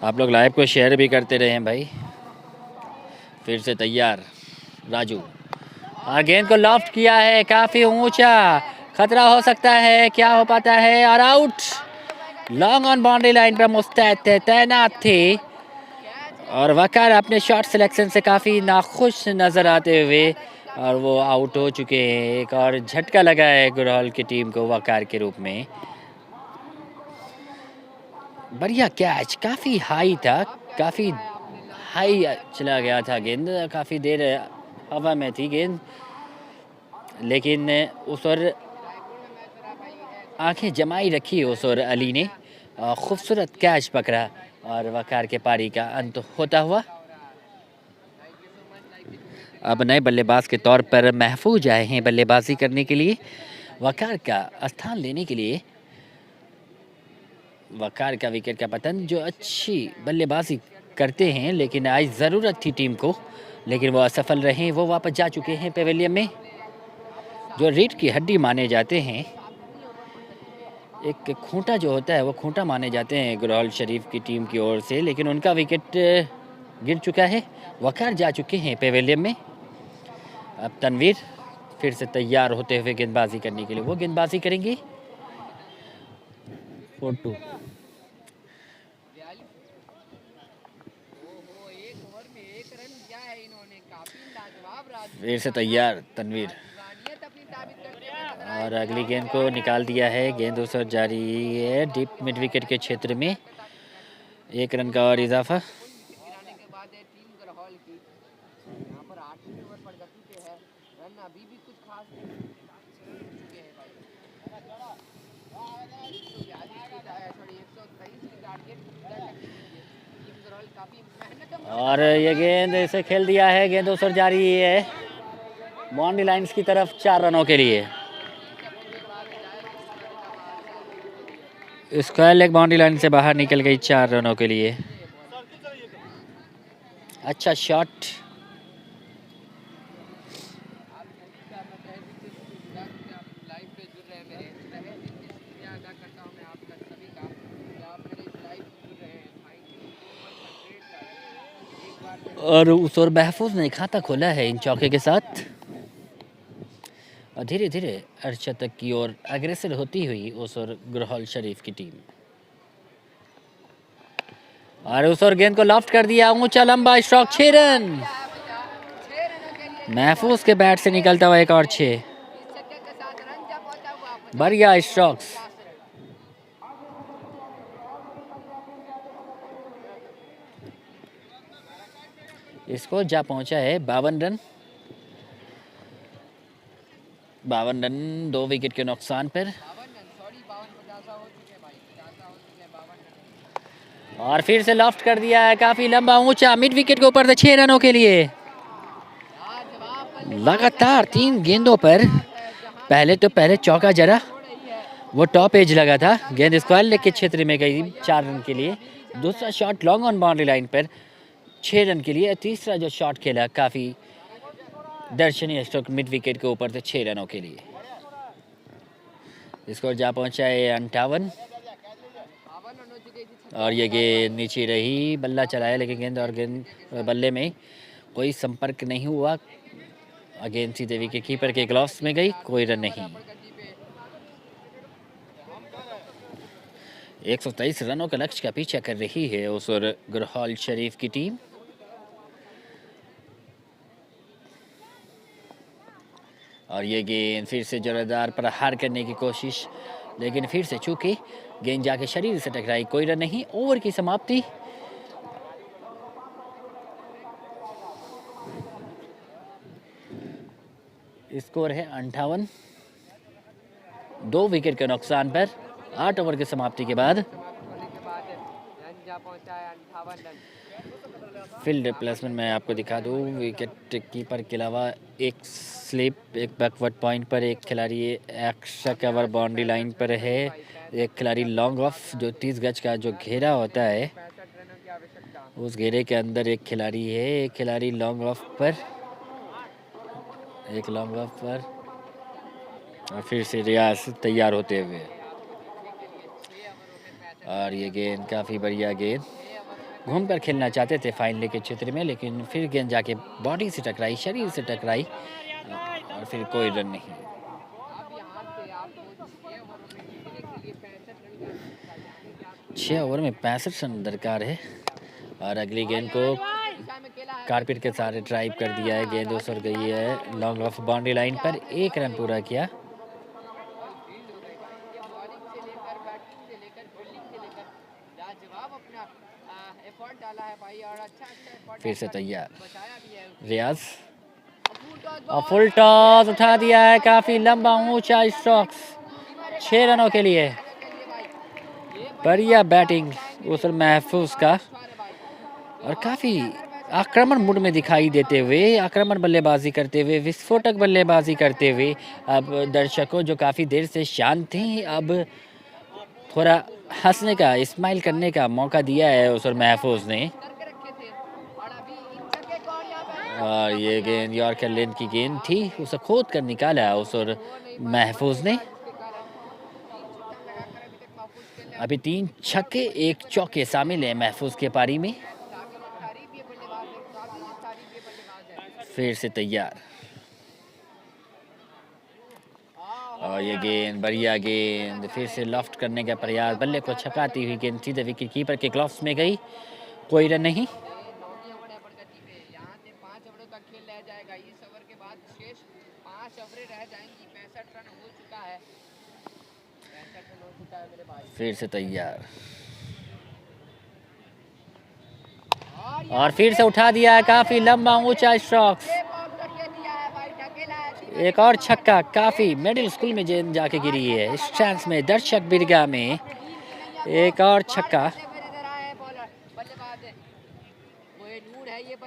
आप लोग लाइव को शेयर भी करते रहे हैं भाई। फिर से तैयार राजू, गेंद को लॉफ्ट किया है, काफी ऊंचा, खतरा हो सकता है, क्या हो पाता है, और out. Long on boundary line पर मुस्तैद थे, तैनात थे और वकार अपने शॉट सिलेक्शन से काफ़ी नाखुश नज़र आते हुए और वो आउट हो चुके हैं। एक और झटका लगा है गुरहल की टीम को वकार के रूप में। बढ़िया कैच, काफ़ी हाई था, काफ़ी हाई चला गया था गेंद, काफ़ी देर हवा में थी गेंद, लेकिन उस और आंखें जमाई रखी उस और अली ने खूबसूरत कैच पकड़ा और वकार के पारी का अंत होता हुआ। अब नए बल्लेबाज के तौर पर महफूज आए हैं बल्लेबाजी करने के लिए, वकार का स्थान लेने के लिए। वकार का विकेट का पतन, जो अच्छी बल्लेबाजी करते हैं लेकिन आज ज़रूरत थी टीम को, लेकिन वो असफल रहे। वो वापस जा चुके हैं पेवेलियन में, जो रीढ़ की हड्डी माने जाते हैं। एक खूंटा जो होता है वो खूंटा माने जाते हैं गुरहल शरीफ की टीम की ओर से, लेकिन उनका विकेट गिर चुका है। वकार जा चुके हैं पेवेलियन में। अब तनवीर फिर से तैयार होते हुए गेंदबाजी करने के लिए, वो गेंदबाजी करेंगे। 4-2 फिर से तैयार तनवीर और अगली गेंद को निकाल दिया है। गेंद उस ओर जारी है डीप मिड विकेट के क्षेत्र में, 1 रन का और इजाफा। और ये गेंद इसे खेल दिया है, गेंद उस ओर जारी है बाउंड्री लाइंस की तरफ 4 रनों के लिए। स्क्वायर लेग बाउंड्री लाइन से बाहर निकल गई 4 रनों के लिए। अच्छा शॉट, और उस ओर महफूज ने खाता खोला है इन चौके के साथ और धीरे धीरे अर्शतक की ओर अग्रेसर होती हुई उस ओर गुरहल शरीफ की टीम। और उस ओर गेंद को लॉफ्ट कर दिया, ऊंचा लंबा स्ट्रोक, 6 रन। महफूज के बैट से निकलता हुआ एक और 6, बढ़िया स्ट्रोक्स। इसको जा पहुंचा है 52 रन। 52 रन 2 विकेट के नुकसान पर। और फिर से लॉफ्ट कर दिया है, काफी लंबा ऊंचा मिड विकेट के ऊपर से 6 रनों के लिए। लगातार 3 गेंदों पर पहले चौका जरा, वो टॉप एज लगा था, गेंद स्क्वायर लेग के क्षेत्र में गई 4 रन के लिए। दूसरा shot long on boundary line पर 6 रन के लिए। तीसरा जो शॉट खेला काफी दर्शनीय स्ट्रोक मिड विकेट के ऊपर से 6 रनों के लिए। स्कोर जा पहुंचा है 58 और ये गेंद नीचे रही, बल्ला चलाया लेकिन गेंद और गेंद बल्ले में कोई संपर्क नहीं हुआ। गेंद सीधे विकेट कीपर के ग्लव्स में गई, कोई रन नहीं। 123 रनों का लक्ष्य का पीछा कर रही है उस और गुरहल शरीफ की टीम। और ये गेंद फिर से जोरदार प्रहार करने की कोशिश, लेकिन फिर से चूके गेंद जाके शरीर से टकराई, कोई रन नहीं। ओवर की समाप्ति। स्कोर है 58, 2 विकेट के नुकसान पर 8 ओवर की समाप्ति के बाद। पंजा पहुंचा है 58 रन। फील्ड रिप्लेसमेंट मैं आपको दिखा दूँ, विकेट कीपर के अलावा एक स्लिप, एक बैकवर्ड पॉइंट पर एक खिलाड़ी एक्स्ट्रा कवर बाउंड्री लाइन पर है, एक खिलाड़ी लॉन्ग ऑफ जो 30 गज का जो घेरा होता है 65 रनों की आवश्यकता। उस घेरे के अंदर एक खिलाड़ी है, एक खिलाड़ी लॉन्ग ऑफ पर, एक लॉन्ग ऑफ पर, और फिर से रियाज तैयार होते हुए, और ये गेंद काफ़ी बढ़िया गेंद, घूम कर खेलना चाहते थे फाइनल के क्षेत्र में, लेकिन फिर गेंद जाके बॉडी से टकराई, शरीर से टकराई, और फिर कोई रन नहीं। अब यहाँ से आपको 6 ओवरों में जीतने के लिए 65 रन की आवश्यकता है, यानी कि आपको 6 ओवर में 65 रन दरकार है, और अगली गेंद को दिशा में खेला है। कारपेट के सारे ड्राइव कर दिया है, गेंद उतर गई है लॉन्ग ऑफ बाउंड्री लाइन पर, 1 रन पूरा किया। फील्ड हो गई भाई, ये बॉलिंग से लेकर बैटिंग से लेकर फील्डिंग से लेकर लाजवाब अपना एफर्ट डाला है भाई, और अच्छा एफर्ट फिर से तैयार बचाया भी है। रियाज, फुल टॉस और फुल टॉस उठा दिया है, काफ़ी लंबा ऊंचा स्ट्रोक्स, 6 रनों के लिए। बढ़िया बैटिंग उस महफूज का, और काफ़ी आक्रमण मूड में दिखाई देते हुए, आक्रमण बल्लेबाजी करते हुए, विस्फोटक बल्लेबाजी करते हुए, अब दर्शकों जो काफ़ी देर से शांत थे, अब थोड़ा हंसने का, स्माइल करने का मौका दिया है उस महफूज ने, करके रखे थे, और अभी इन छक्के को, और यहाँ पे और ये गेंद यॉर्कर लेंथ की गेंद थी, उसे खोद कर निकाला उस महफूज ने। अभी 3 छक्के 1 चौके शामिल हैं महफूज के पारी में। फिर से तैयार, और ये गेंद बढ़िया गेंद, फिर से लॉफ्ट करने का प्रयास, बल्ले को छकाती हुई गेंद सीधे विकेट कीपर के ग्लव्स में गई, कोई रन नहीं। यहाँ से 5 ओवरों का खेल रह जाएगा, इस ओवर के बाद शेष 5 ओवरें रह जाएंगी। 65 रन हो चुका है, 65 रन हो चुका है मेरे भाई। फिर से तैयार, और और फिर से उठा दिया है, काफ़ी लंबा ऊंचा स्ट्रोक्स, ये बॉल करके दिया है भाई, ढकेला है। एक और छक्का, काफ़ी मिडिल स्कूल में गेंद जाके गिरी है, स्टैंड्स में, दर्शक बिरगा में, एक और छक्का।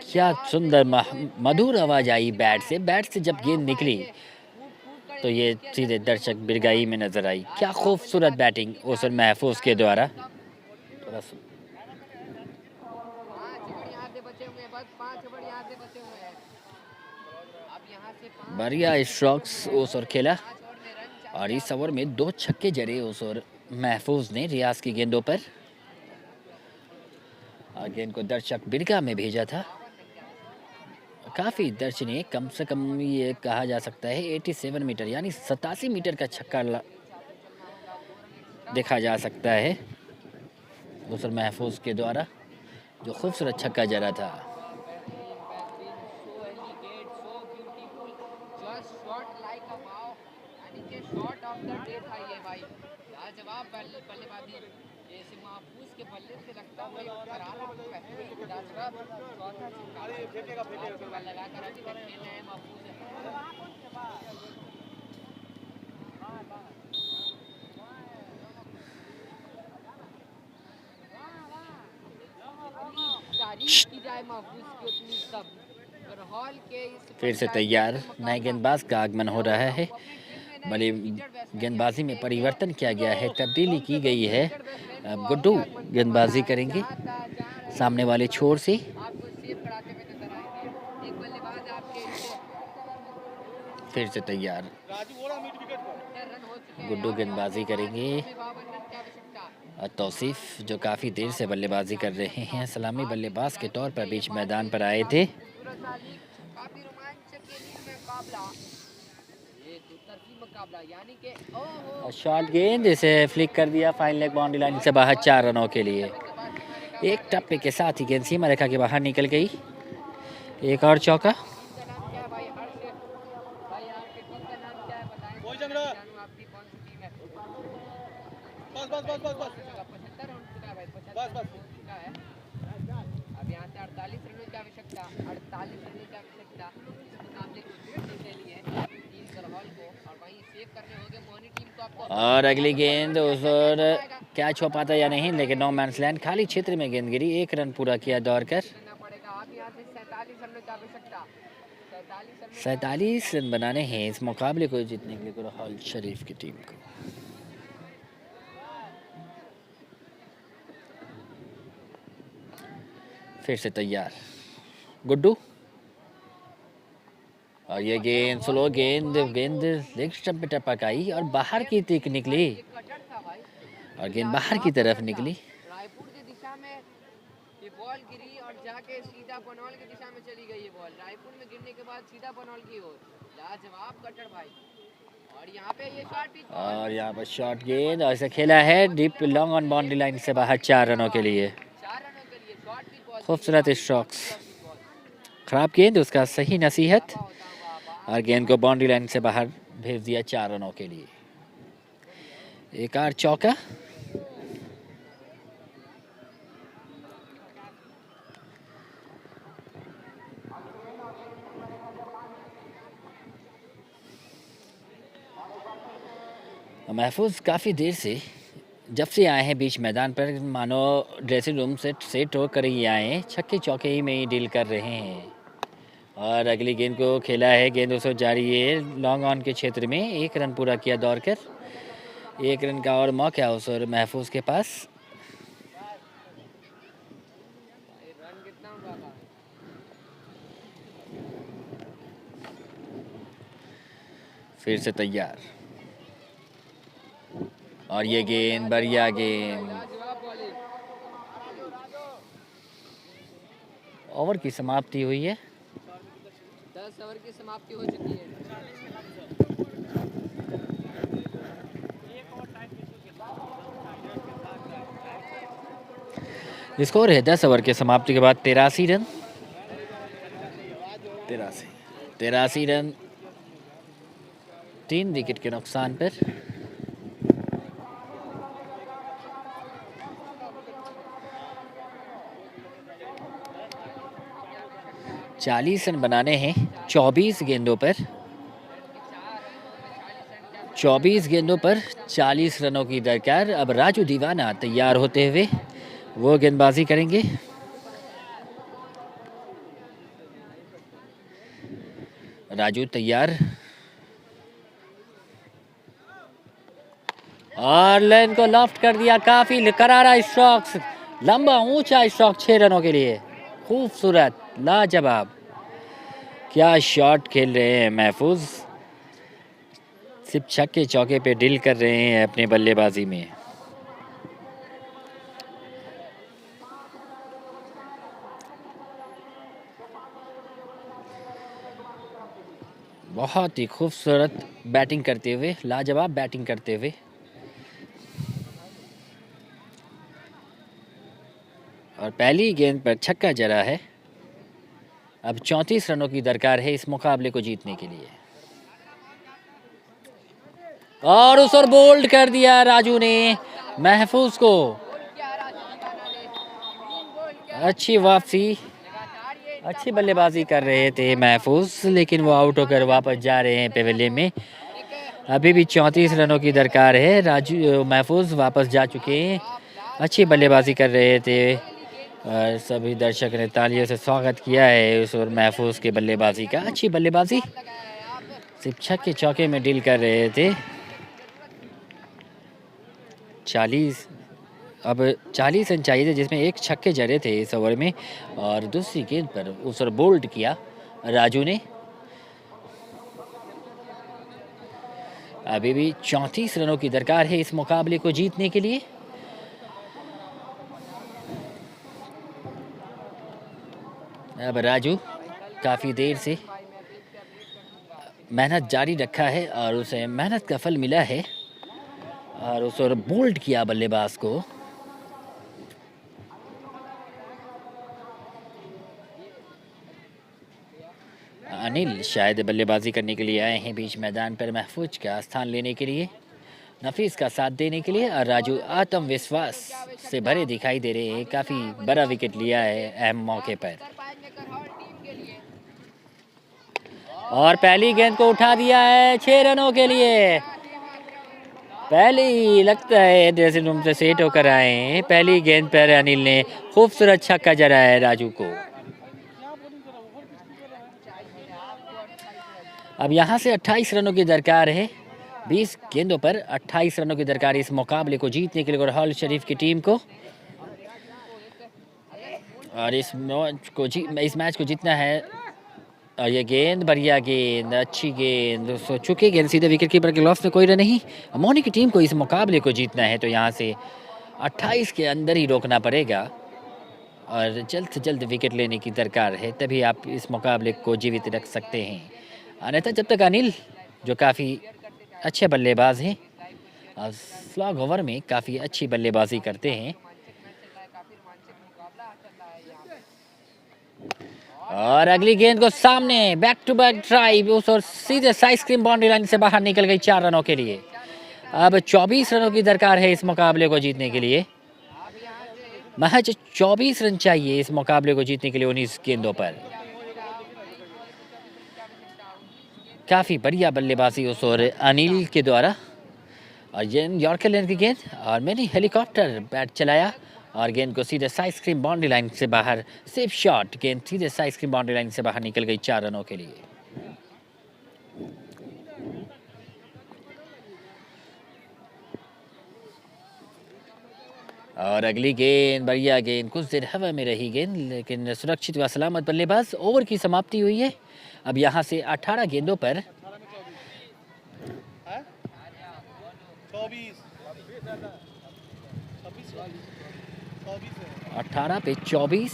क्या सुंदर मधुर आवाज़ आई बैट से जब गेंद निकली तो ये सीधे दर्शक बिरगाई में नजर आई। क्या खूबसूरत बैटिंग उस महफूज के द्वारा। थोड़ा बढ़िया स्ट्रोक्स उस और खेला, और इस ओवर में 2 छक्के जड़े उस और महफूज ने रियाज की गेंदों पर, और गेंद को दर्शक बिरगा में भेजा था। काफ़ी दर्शनीय, कम से कम ये कहा जा सकता है 87 मीटर यानी 87 मीटर का छक्का देखा जा सकता है उस महफूज के द्वारा, जो खूबसूरत छक्का जड़ा था। फिर से तैयार, नए गेंदबाज का आगमन हो रहा है। बल्ले गेंदबाजी में परिवर्तन किया गया है, तब्दीली की गई है। अब गुड्डू गेंदबाजी करेंगे सामने वाले छोर से। फिर से तैयार, गुड्डू गेंदबाजी करेंगे। और तौसीफ जो काफ़ी देर से बल्लेबाजी कर रहे हैं, सलामी बल्लेबाज के तौर पर बीच मैदान पर आए थे। शॉर्ट गेंद इसे फ्लिक कर दिया फाइन लेग बाउंड्री लाइन से बाहर, 4 रनों के लिए। एक टप्पे के साथ ही गेंद सीमा रेखा के बाहर निकल गई। एक और चौका। अब यहाँ से 48 रनों की आवश्यकता, 48 रनों की आवश्यकता मुकाबले को जीतने के लिए टीम गढ़वाल को, और वहीं सेव करने होंगे मोहनी टीम को आपको। और अगली गेंद उस कैच हो पाता या नहीं, लेकिन नो मैंस लैंड, खाली क्षेत्र में गेंद गिरी। 1 रन पूरा किया दौड़कर। करना पड़ेगा अब यहाँ से 47 रनों की आवश्यकता। 47 रन 47 रन बनाने हैं इस मुकाबले को जीतने के लिए कुरहाल शरीफ की टीम को। फिर से तैयार गुड्डू, और ये गेंद स्लो गेंद लेग स्टंप पे टपक आई और बाहर की तरफ निकली, कटर था भाई। और गेंद बाहर की तरफ निकली। रायपुर की दिशा में ये बॉल गिरी और जाके सीधा बनौल की दिशा में चली गई ये बॉल। रायपुर में गिरने के बाद सीधा बनौल की ओर। लाजवाब कटर भाई। और यहाँ पे ये शॉट भी और यहाँ पर शॉर्ट गेंद, और इसे खेला है deep long on boundary line से बाहर 4 रनों के लिए। 4 रनों के लिए शॉट भी बॉल। खूबसूरत स्ट्रोक्स, खराब गेंद, उसका सही नसीहत, और गेंद को बाउंड्री लाइन से बाहर भेज दिया 4 रनों के लिए। एक और चौका। महफूज काफ़ी देर से, जब से आए हैं बीच मैदान पर, मानो ड्रेसिंग रूम से सेट होकर ही आए हैं, छक्के चौके ही में ही डील कर रहे हैं। और अगली गेंद को खेला है, गेंद उसको जारी है लॉन्ग ऑन के क्षेत्र में। 1 रन पूरा किया दौड़कर। 1 रन का और मौका उस और महफूज के पास। रन कितना हुआ था? फिर से तैयार, और ये गेंद बढ़िया गेंद। लाजवाब बॉलिंग। ओवर की समाप्ति हुई है। 10 ओवर की समाप्ति हो चुकी है। स्कोर है 10 ओवर के समाप्ति के बाद 83 रन। 83 रन 3 विकेट के नुकसान पर। चालीस रन बनाने हैं 24 गेंदों पर। 24 गेंदों पर 40 रनों की दरकार। अब राजू दीवाना तैयार होते हुए वो गेंदबाजी करेंगे। राजू तैयार, और लाइन को लॉफ्ट कर दिया। काफी करारा स्ट्रोक्स, लंबा ऊंचा स्ट्रोक 6 रनों के लिए। खूबसूरत, लाजवाब, क्या शॉट खेल रहे हैं महफूज। सिर्फ छक्के चौके पे डील कर रहे हैं अपने बल्लेबाजी में। बहुत ही खूबसूरत बैटिंग करते हुए, लाजवाब बैटिंग करते हुए। और पहली गेंद पर छक्का जड़ा है। अब 34 रनों की दरकार है इस मुकाबले को जीतने के लिए। और उस और बोल्ड कर दिया राजू ने महफूज को। अच्छी वापसी, अच्छी बल्लेबाजी कर रहे थे महफूज, लेकिन वो आउट होकर वापस जा रहे हैं पेवेलियन में। अभी भी 34 रनों की दरकार है। राजू महफूज वापस जा चुके हैं। अच्छी बल्लेबाजी कर रहे थे और सभी दर्शक ने तालियों से स्वागत किया है उस और महफूज के बल्लेबाजी का। अच्छी बल्लेबाजी, सिर्फ छक्के चौके में डील कर रहे थे। 40 रन चाहिए थे, जिसमें एक छक्के जड़े थे इस ओवर में। और दूसरी गेंद पर उस और बोल्ड किया राजू ने। अभी भी 34 रनों की दरकार है इस मुकाबले को जीतने के लिए। अब राजू काफ़ी देर से मेहनत जारी रखा है और उसे मेहनत का फल मिला है। और उस और बोल्ड किया बल्लेबाज को। अनिल शायद बल्लेबाजी करने के लिए आए हैं बीच मैदान पर महफूज का स्थान लेने के लिए, नफीस का साथ देने के लिए। और राजू आत्मविश्वास से भरे दिखाई दे रहे हैं। काफ़ी बड़ा विकेट लिया है अहम मौके पर। और पहली गेंद को उठा दिया है 6 रनों के लिए। पहले ही लगता है ड्रेसिंग रूम से सेट होकर आए हैं। पहली गेंद पर अनिल ने खूबसूरत छक्का जड़ा है राजू को। अब यहाँ से 28 रनों की दरकार है। 20 गेंदों पर 28 रनों की दरकार इस मुकाबले को जीतने के लिए गुरहाल शरीफ की टीम को। और इस मैच को जीतना है। और ये गेंद बढ़िया गेंद, अच्छी गेंद, चुकी गेंद सीधे विकेट कीपर के ग्लव्स में, कोई रन नहीं। मोनी की टीम को इस मुकाबले को जीतना है तो यहाँ से 28 के अंदर ही रोकना पड़ेगा और जल्द से जल्द विकेट लेने की दरकार है, तभी आप इस मुकाबले को जीवित रख सकते हैं। अन्यथा जब तक अनिल जो काफ़ी अच्छे बल्लेबाज हैं और स्लॉग ओवर में काफ़ी अच्छी बल्लेबाजी करते हैं। और अगली गेंद को सामने, बैक टू बैक ड्राइव, उस और सीधे साइड स्क्रीन बाउंड्री लाइन से बाहर निकल गई 4 रनों के लिए। अब 24 रनों की दरकार है इस मुकाबले को जीतने के लिए। महज 24 रन चाहिए इस मुकाबले को जीतने के लिए 19 गेंदों पर। काफ़ी बढ़िया बल्लेबाजी उस और अनिल के द्वारा। और यॉर्कर लेन की गेंद और मैंने हेलीकॉप्टर बैट चलाया और गेंद को सीधे साइड स्क्रीन बाउंड्री लाइन से बाहर, सेफ शॉट, गेंद सीधे साइड स्क्रीन बाउंड्री लाइन से बाहर निकल गई 4 रनों के लिए। और अगली गेंद बढ़िया गेंद, कुछ देर हवा में रही गेंद लेकिन सुरक्षित व सलामत बल्लेबाज। ओवर की समाप्ति हुई है। अब यहाँ से 18 गेंदों पर 18 पे 24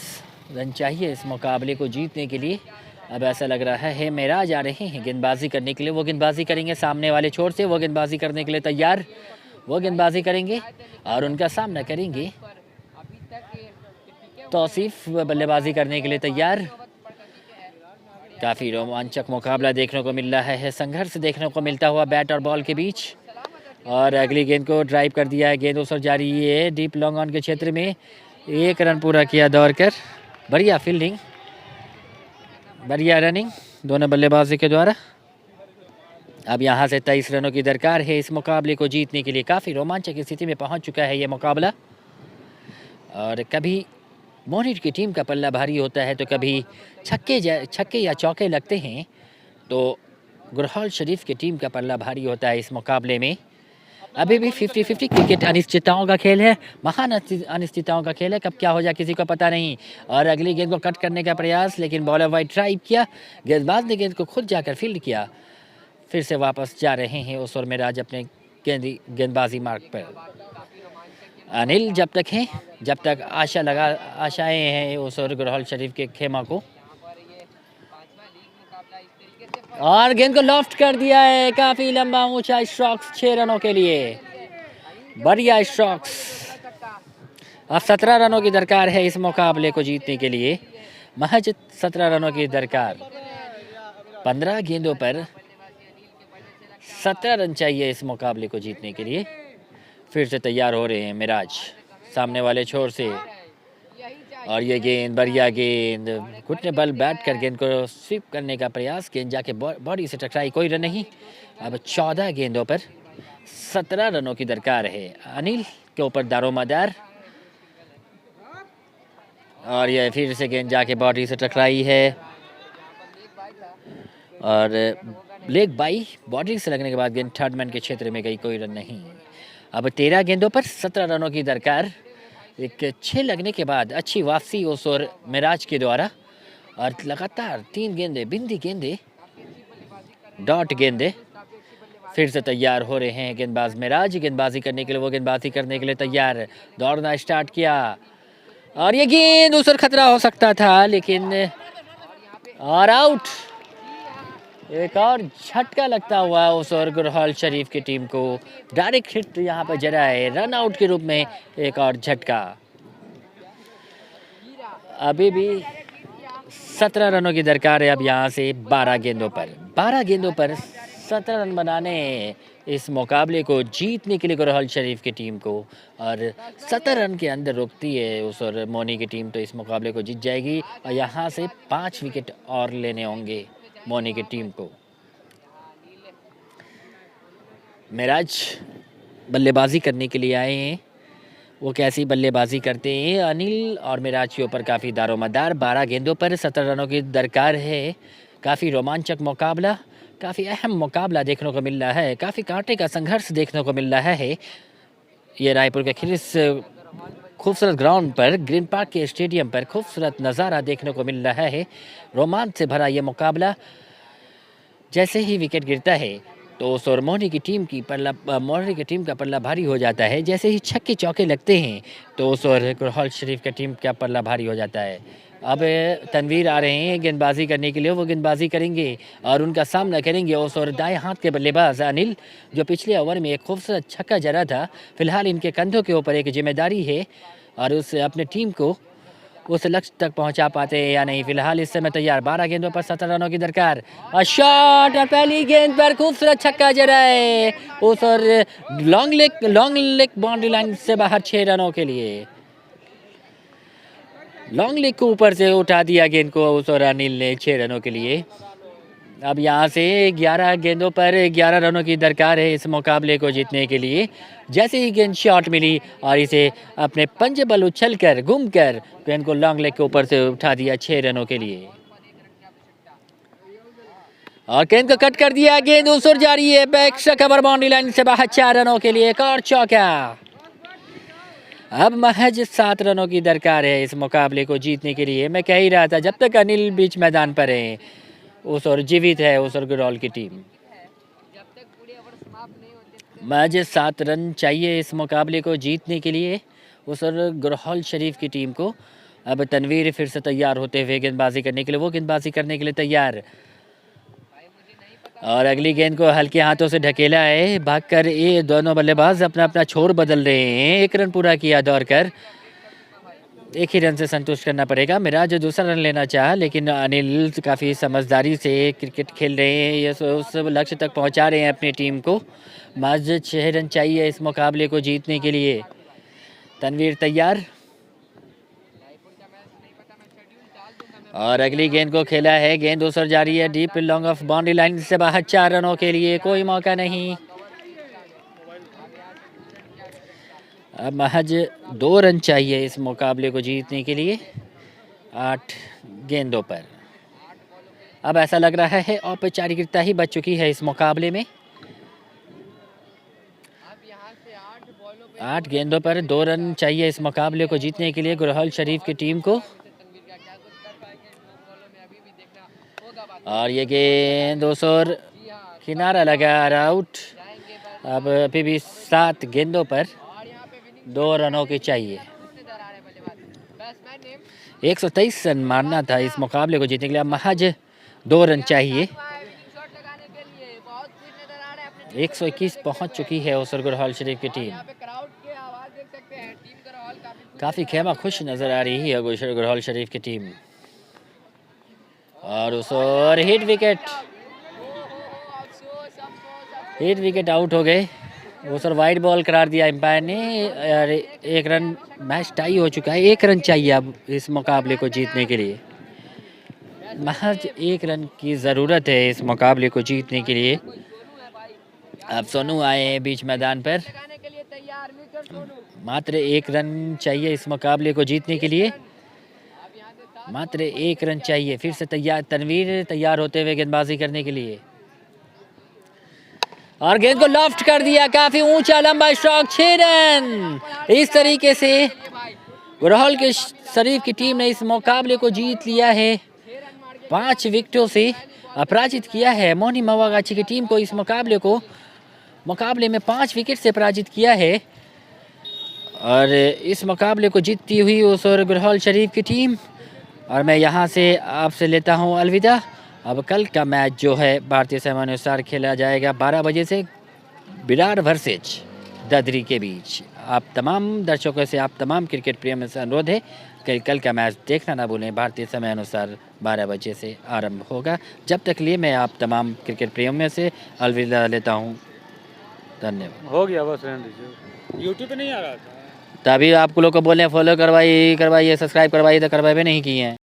रन चाहिए इस मुकाबले को जीतने के लिए। अब ऐसा लग रहा है मेराज आ रहे हैं गेंदबाजी करने के लिए। वो गेंदबाजी करेंगे सामने वाले छोर से, वो गेंदबाजी करने के लिए तैयार, वो गेंदबाजी करेंगे और उनका सामना करेंगे तौसीफ, बल्लेबाजी करने के लिए तैयार। काफ़ी रोमांचक मुकाबला देखने को मिल रहा है, संघर्ष देखने को मिलता हुआ बैट और बॉल के बीच। और अगली गेंद को ड्राइव कर दिया है, गेंद उस ओर जा रही है डीप लॉन्ग ऑन के क्षेत्र में। 1 रन पूरा किया दौड़कर। बढ़िया फील्डिंग, बढ़िया रनिंग दोनों बल्लेबाजी के द्वारा। अब यहाँ से 23 रनों की दरकार है इस मुकाबले को जीतने के लिए। काफ़ी रोमांचक स्थिति में पहुँच चुका है ये मुकाबला। और कभी मोनिट की टीम का पल्ला भारी होता है तो कभी छक्के या चौके लगते हैं, तो गुरहाल शरीफ की टीम का पल्ला भारी होता है इस मुकाबले में। अभी भी 50-50 क्रिकेट अनिश्चितताओं का खेल है, महान अनिश्चितताओं का खेल है, कब क्या हो जाए किसी को पता नहीं। और अगली गेंद को कट करने का प्रयास, लेकिन बॉलर वाइड ड्राइव किया, गेंदबाज ने गेंद को खुद जाकर फील्ड किया। फिर से वापस जा रहे हैं उस ओर मेराज अपने गेंदबाजी मार्ग पर। अनिल जब तक हैं, जब तक आशाएं हैं उस और गुरहाल शरीफ के खेमा को। और गेंद को लॉफ्ट कर दिया है, काफ़ी लंबा ऊंचा स्ट्रोक्स 6 रनों के लिए। बढ़िया स्ट्रोक्स। अब 17 रनों की दरकार है इस मुकाबले को जीतने के लिए। महज 17 रनों की दरकार। 15 गेंदों पर 17 रन चाहिए इस मुकाबले को जीतने के लिए। फिर से तैयार हो रहे हैं मिराज सामने वाले छोर से। और ये गेंद बढ़िया गेंद, घुटने बल बैठ कर गेंद को स्वीप करने का प्रयास, गेंद जाके बॉडी से टकराई, कोई रन नहीं। अब 14 गेंदों पर 17 रनों की दरकार है। अनिल के ऊपर दारोमदार। और ये फिर से गेंद जाके बॉडी से टकराई है और लेग बाई, बॉडी से लगने के बाद गेंद थर्ड मैन के क्षेत्र में गई, कोई रन नहीं। अब 13 गेंदों पर 17 रनों की दरकार। एक 6 लगने के बाद अच्छी वापसी उस और मिराज के द्वारा। और लगातार 3 गेंदे, बिंदी गेंदे, डॉट गेंदे। फिर से तैयार हो रहे हैं गेंदबाज मिराज गेंदबाजी करने के लिए। वो गेंदबाजी करने के लिए तैयार, दौड़ना स्टार्ट किया और ये गेंद उस और खतरा हो सकता था लेकिन और आउट। एक और झटका लगता हुआ उस और गुरहाल शरीफ की टीम को। डायरेक्ट हिट यहाँ पर जरा है, रन आउट के रूप में एक और झटका। अभी भी 17 रनों की दरकार है अब यहाँ से 12 गेंदों पर 17 रन बनाने इस मुकाबले को जीतने के लिए गुरहाल शरीफ की टीम को। और 17 रन के अंदर रुकती है उस और मोनी की टीम तो इस मुकाबले को जीत जाएगी। और यहाँ से 5 विकेट और लेने होंगे मोनी की टीम को। मिराज बल्लेबाजी करने के लिए आए हैं। वो कैसी बल्लेबाजी करते हैं। अनिल और मिराज के ऊपर काफ़ी दारोमदार। 12 गेंदों पर 17 रनों की दरकार है। काफ़ी रोमांचक मुकाबला, काफ़ी अहम मुकाबला देखने को मिल रहा है। काफ़ी कांटे का संघर्ष देखने को मिल रहा है। ये रायपुर के खिलिस खूबसूरत ग्राउंड पर, ग्रीन पार्क के स्टेडियम पर खूबसूरत नज़ारा देखने को मिल रहा है। रोमांच से भरा ये मुकाबला। जैसे ही विकेट गिरता है तो उस और मोहनी की टीम का पल्ला भारी हो जाता है। जैसे ही छक्के चौके लगते हैं तो उस और गुरहल शरीफ की टीम का पल्ला भारी हो जाता है। अब तनवीर आ रहे हैं गेंदबाजी करने के लिए। वो गेंदबाजी करेंगे और उनका सामना करेंगे उस और दाएं हाथ के बल्लेबाज अनिल, जो पिछले ओवर में एक खूबसूरत छक्का जड़ा था। फिलहाल इनके कंधों के ऊपर एक जिम्मेदारी है और उस अपने टीम को उस लक्ष्य तक पहुंचा पाते हैं या नहीं। फिलहाल इस समय तैयार। 12 गेंदों पर 17 रनों की दरकार और शॉट और पहली गेंद पर खूबसूरत छक्का जड़ा है उस और लॉन्ग लेग बाउंड्री लाइन से बाहर 6 रनों के लिए। लॉन्ग लेग को ऊपर से उठा दिया गेंद को उस और अनिल ने 6 रनों के लिए। अब यहाँ से 11 गेंदों पर 11 रनों की दरकार है इस मुकाबले को जीतने के लिए। जैसे ही गेंद शॉट मिली और इसे अपने पंजे बल उछलकर घूमकर गेंद को लॉन्ग लेग के ऊपर से उठा दिया 6 रनों के लिए और गेंद को कट कर दिया। गेंद उसूर जा रही है बैक से कवर बाउंड्री लाइन से बाहर 4 रनों के लिए। एक और चौका। अब महज 7 रनों की दरकार है इस मुकाबले को जीतने के लिए। मैं कह ही रहा था जब तक अनिल बीच मैदान पर है उस और जीवित है उस और गुरहल की टीम। महज 7 रन चाहिए इस मुकाबले को जीतने के लिए उस और गुरहल शरीफ की टीम को। अब तनवीर फिर से तैयार होते हुए गेंदबाजी करने के लिए। वो गेंदबाजी करने के लिए तैयार और अगली गेंद को हल्के हाथों से ढकेला है। भागकर ये दोनों बल्लेबाज अपना अपना छोर बदल रहे हैं। 1 रन पूरा किया दौड़ कर। एक ही रन से संतुष्ट करना पड़ेगा। मिराज दूसरा रन लेना चाहा लेकिन अनिल काफ़ी समझदारी से क्रिकेट खेल रहे हैं। ये उस लक्ष्य तक पहुंचा रहे हैं अपनी टीम को। महज 6 रन चाहिए इस मुकाबले को जीतने के लिए। तनवीर तैयार और अगली गेंद को खेला है। गेंद उछल जा रही है deep long off boundary line से बाहर 4 रनों के लिए। कोई मौका नहीं। अब महज 2 रन चाहिए इस मुकाबले को जीतने के लिए 8 गेंदों पर। अब ऐसा लग रहा है औपचारिकता ही बच चुकी है इस मुकाबले में। 8 गेंदों पर 2 रन चाहिए इस मुकाबले को जीतने के लिए गुरहल शरीफ की टीम को। और ये गेंद उस और किनारा लगा आउट। अब अभी भी 7 गेंदों पर 2 रनों की चाहिए। 123 रन मारना था इस मुकाबले को जीतने के लिए। अब महज 2 रन चाहिए। 121 पहुंच चुकी है उस गुरहल शरीफ की टीम। काफ़ी खेमा खुश नज़र आ रही है गुरहल शरीफ की टीम। और उस और हिट विकेट आउट हो गए। उस और वाइड बॉल करार दिया एम्पायर ने। 1 रन मैच टाई हो चुका है। 1 रन चाहिए अब इस मुकाबले को जीतने के लिए। महज 1 रन की ज़रूरत है इस मुकाबले को जीतने के लिए। अब सोनू आए हैं बीच मैदान पर। मात्र 1 रन चाहिए इस मुकाबले को जीतने के लिए। मात्र 1 रन चाहिए। फिर से तैयार तनवीर तैयार होते हुए गेंदबाजी करने के लिए और गेंद को लॉफ्ट कर दिया। काफी ऊंचा लंबा स्ट्रोक 6 रन। इस तरीके से गुरहल के शरीफ की टीम ने इस मुकाबले को जीत लिया है। 5 विकेटों से अपराजित किया है मोहनी मवागाछी की टीम को। इस मुकाबले में 5 विकेट से पराजित किया है और इस मुकाबले को जीतती हुई उस और गुरहल शरीफ की टीम। और मैं यहाँ से आपसे लेता हूँ अलविदा। अब कल का मैच जो है भारतीय समयानुसार खेला जाएगा 12 बजे से विराट वर्सेज ददरी के बीच। आप तमाम दर्शकों से, आप तमाम क्रिकेट प्रेमियों से अनुरोध है कि कल का मैच देखना ना भूलें। भारतीय समयानुसार 12 बजे से आरंभ होगा। जब तक लिए मैं आप तमाम क्रिकेट प्रेमियों से अलविदा लेता हूँ। धन्यवाद। हो गया बस यूट्यूब पे नहीं आ रहा था। तभी आप लोग को बोले फॉलो करवाइए सब्सक्राइब करवाइए तो करवाए नहीं किए हैं।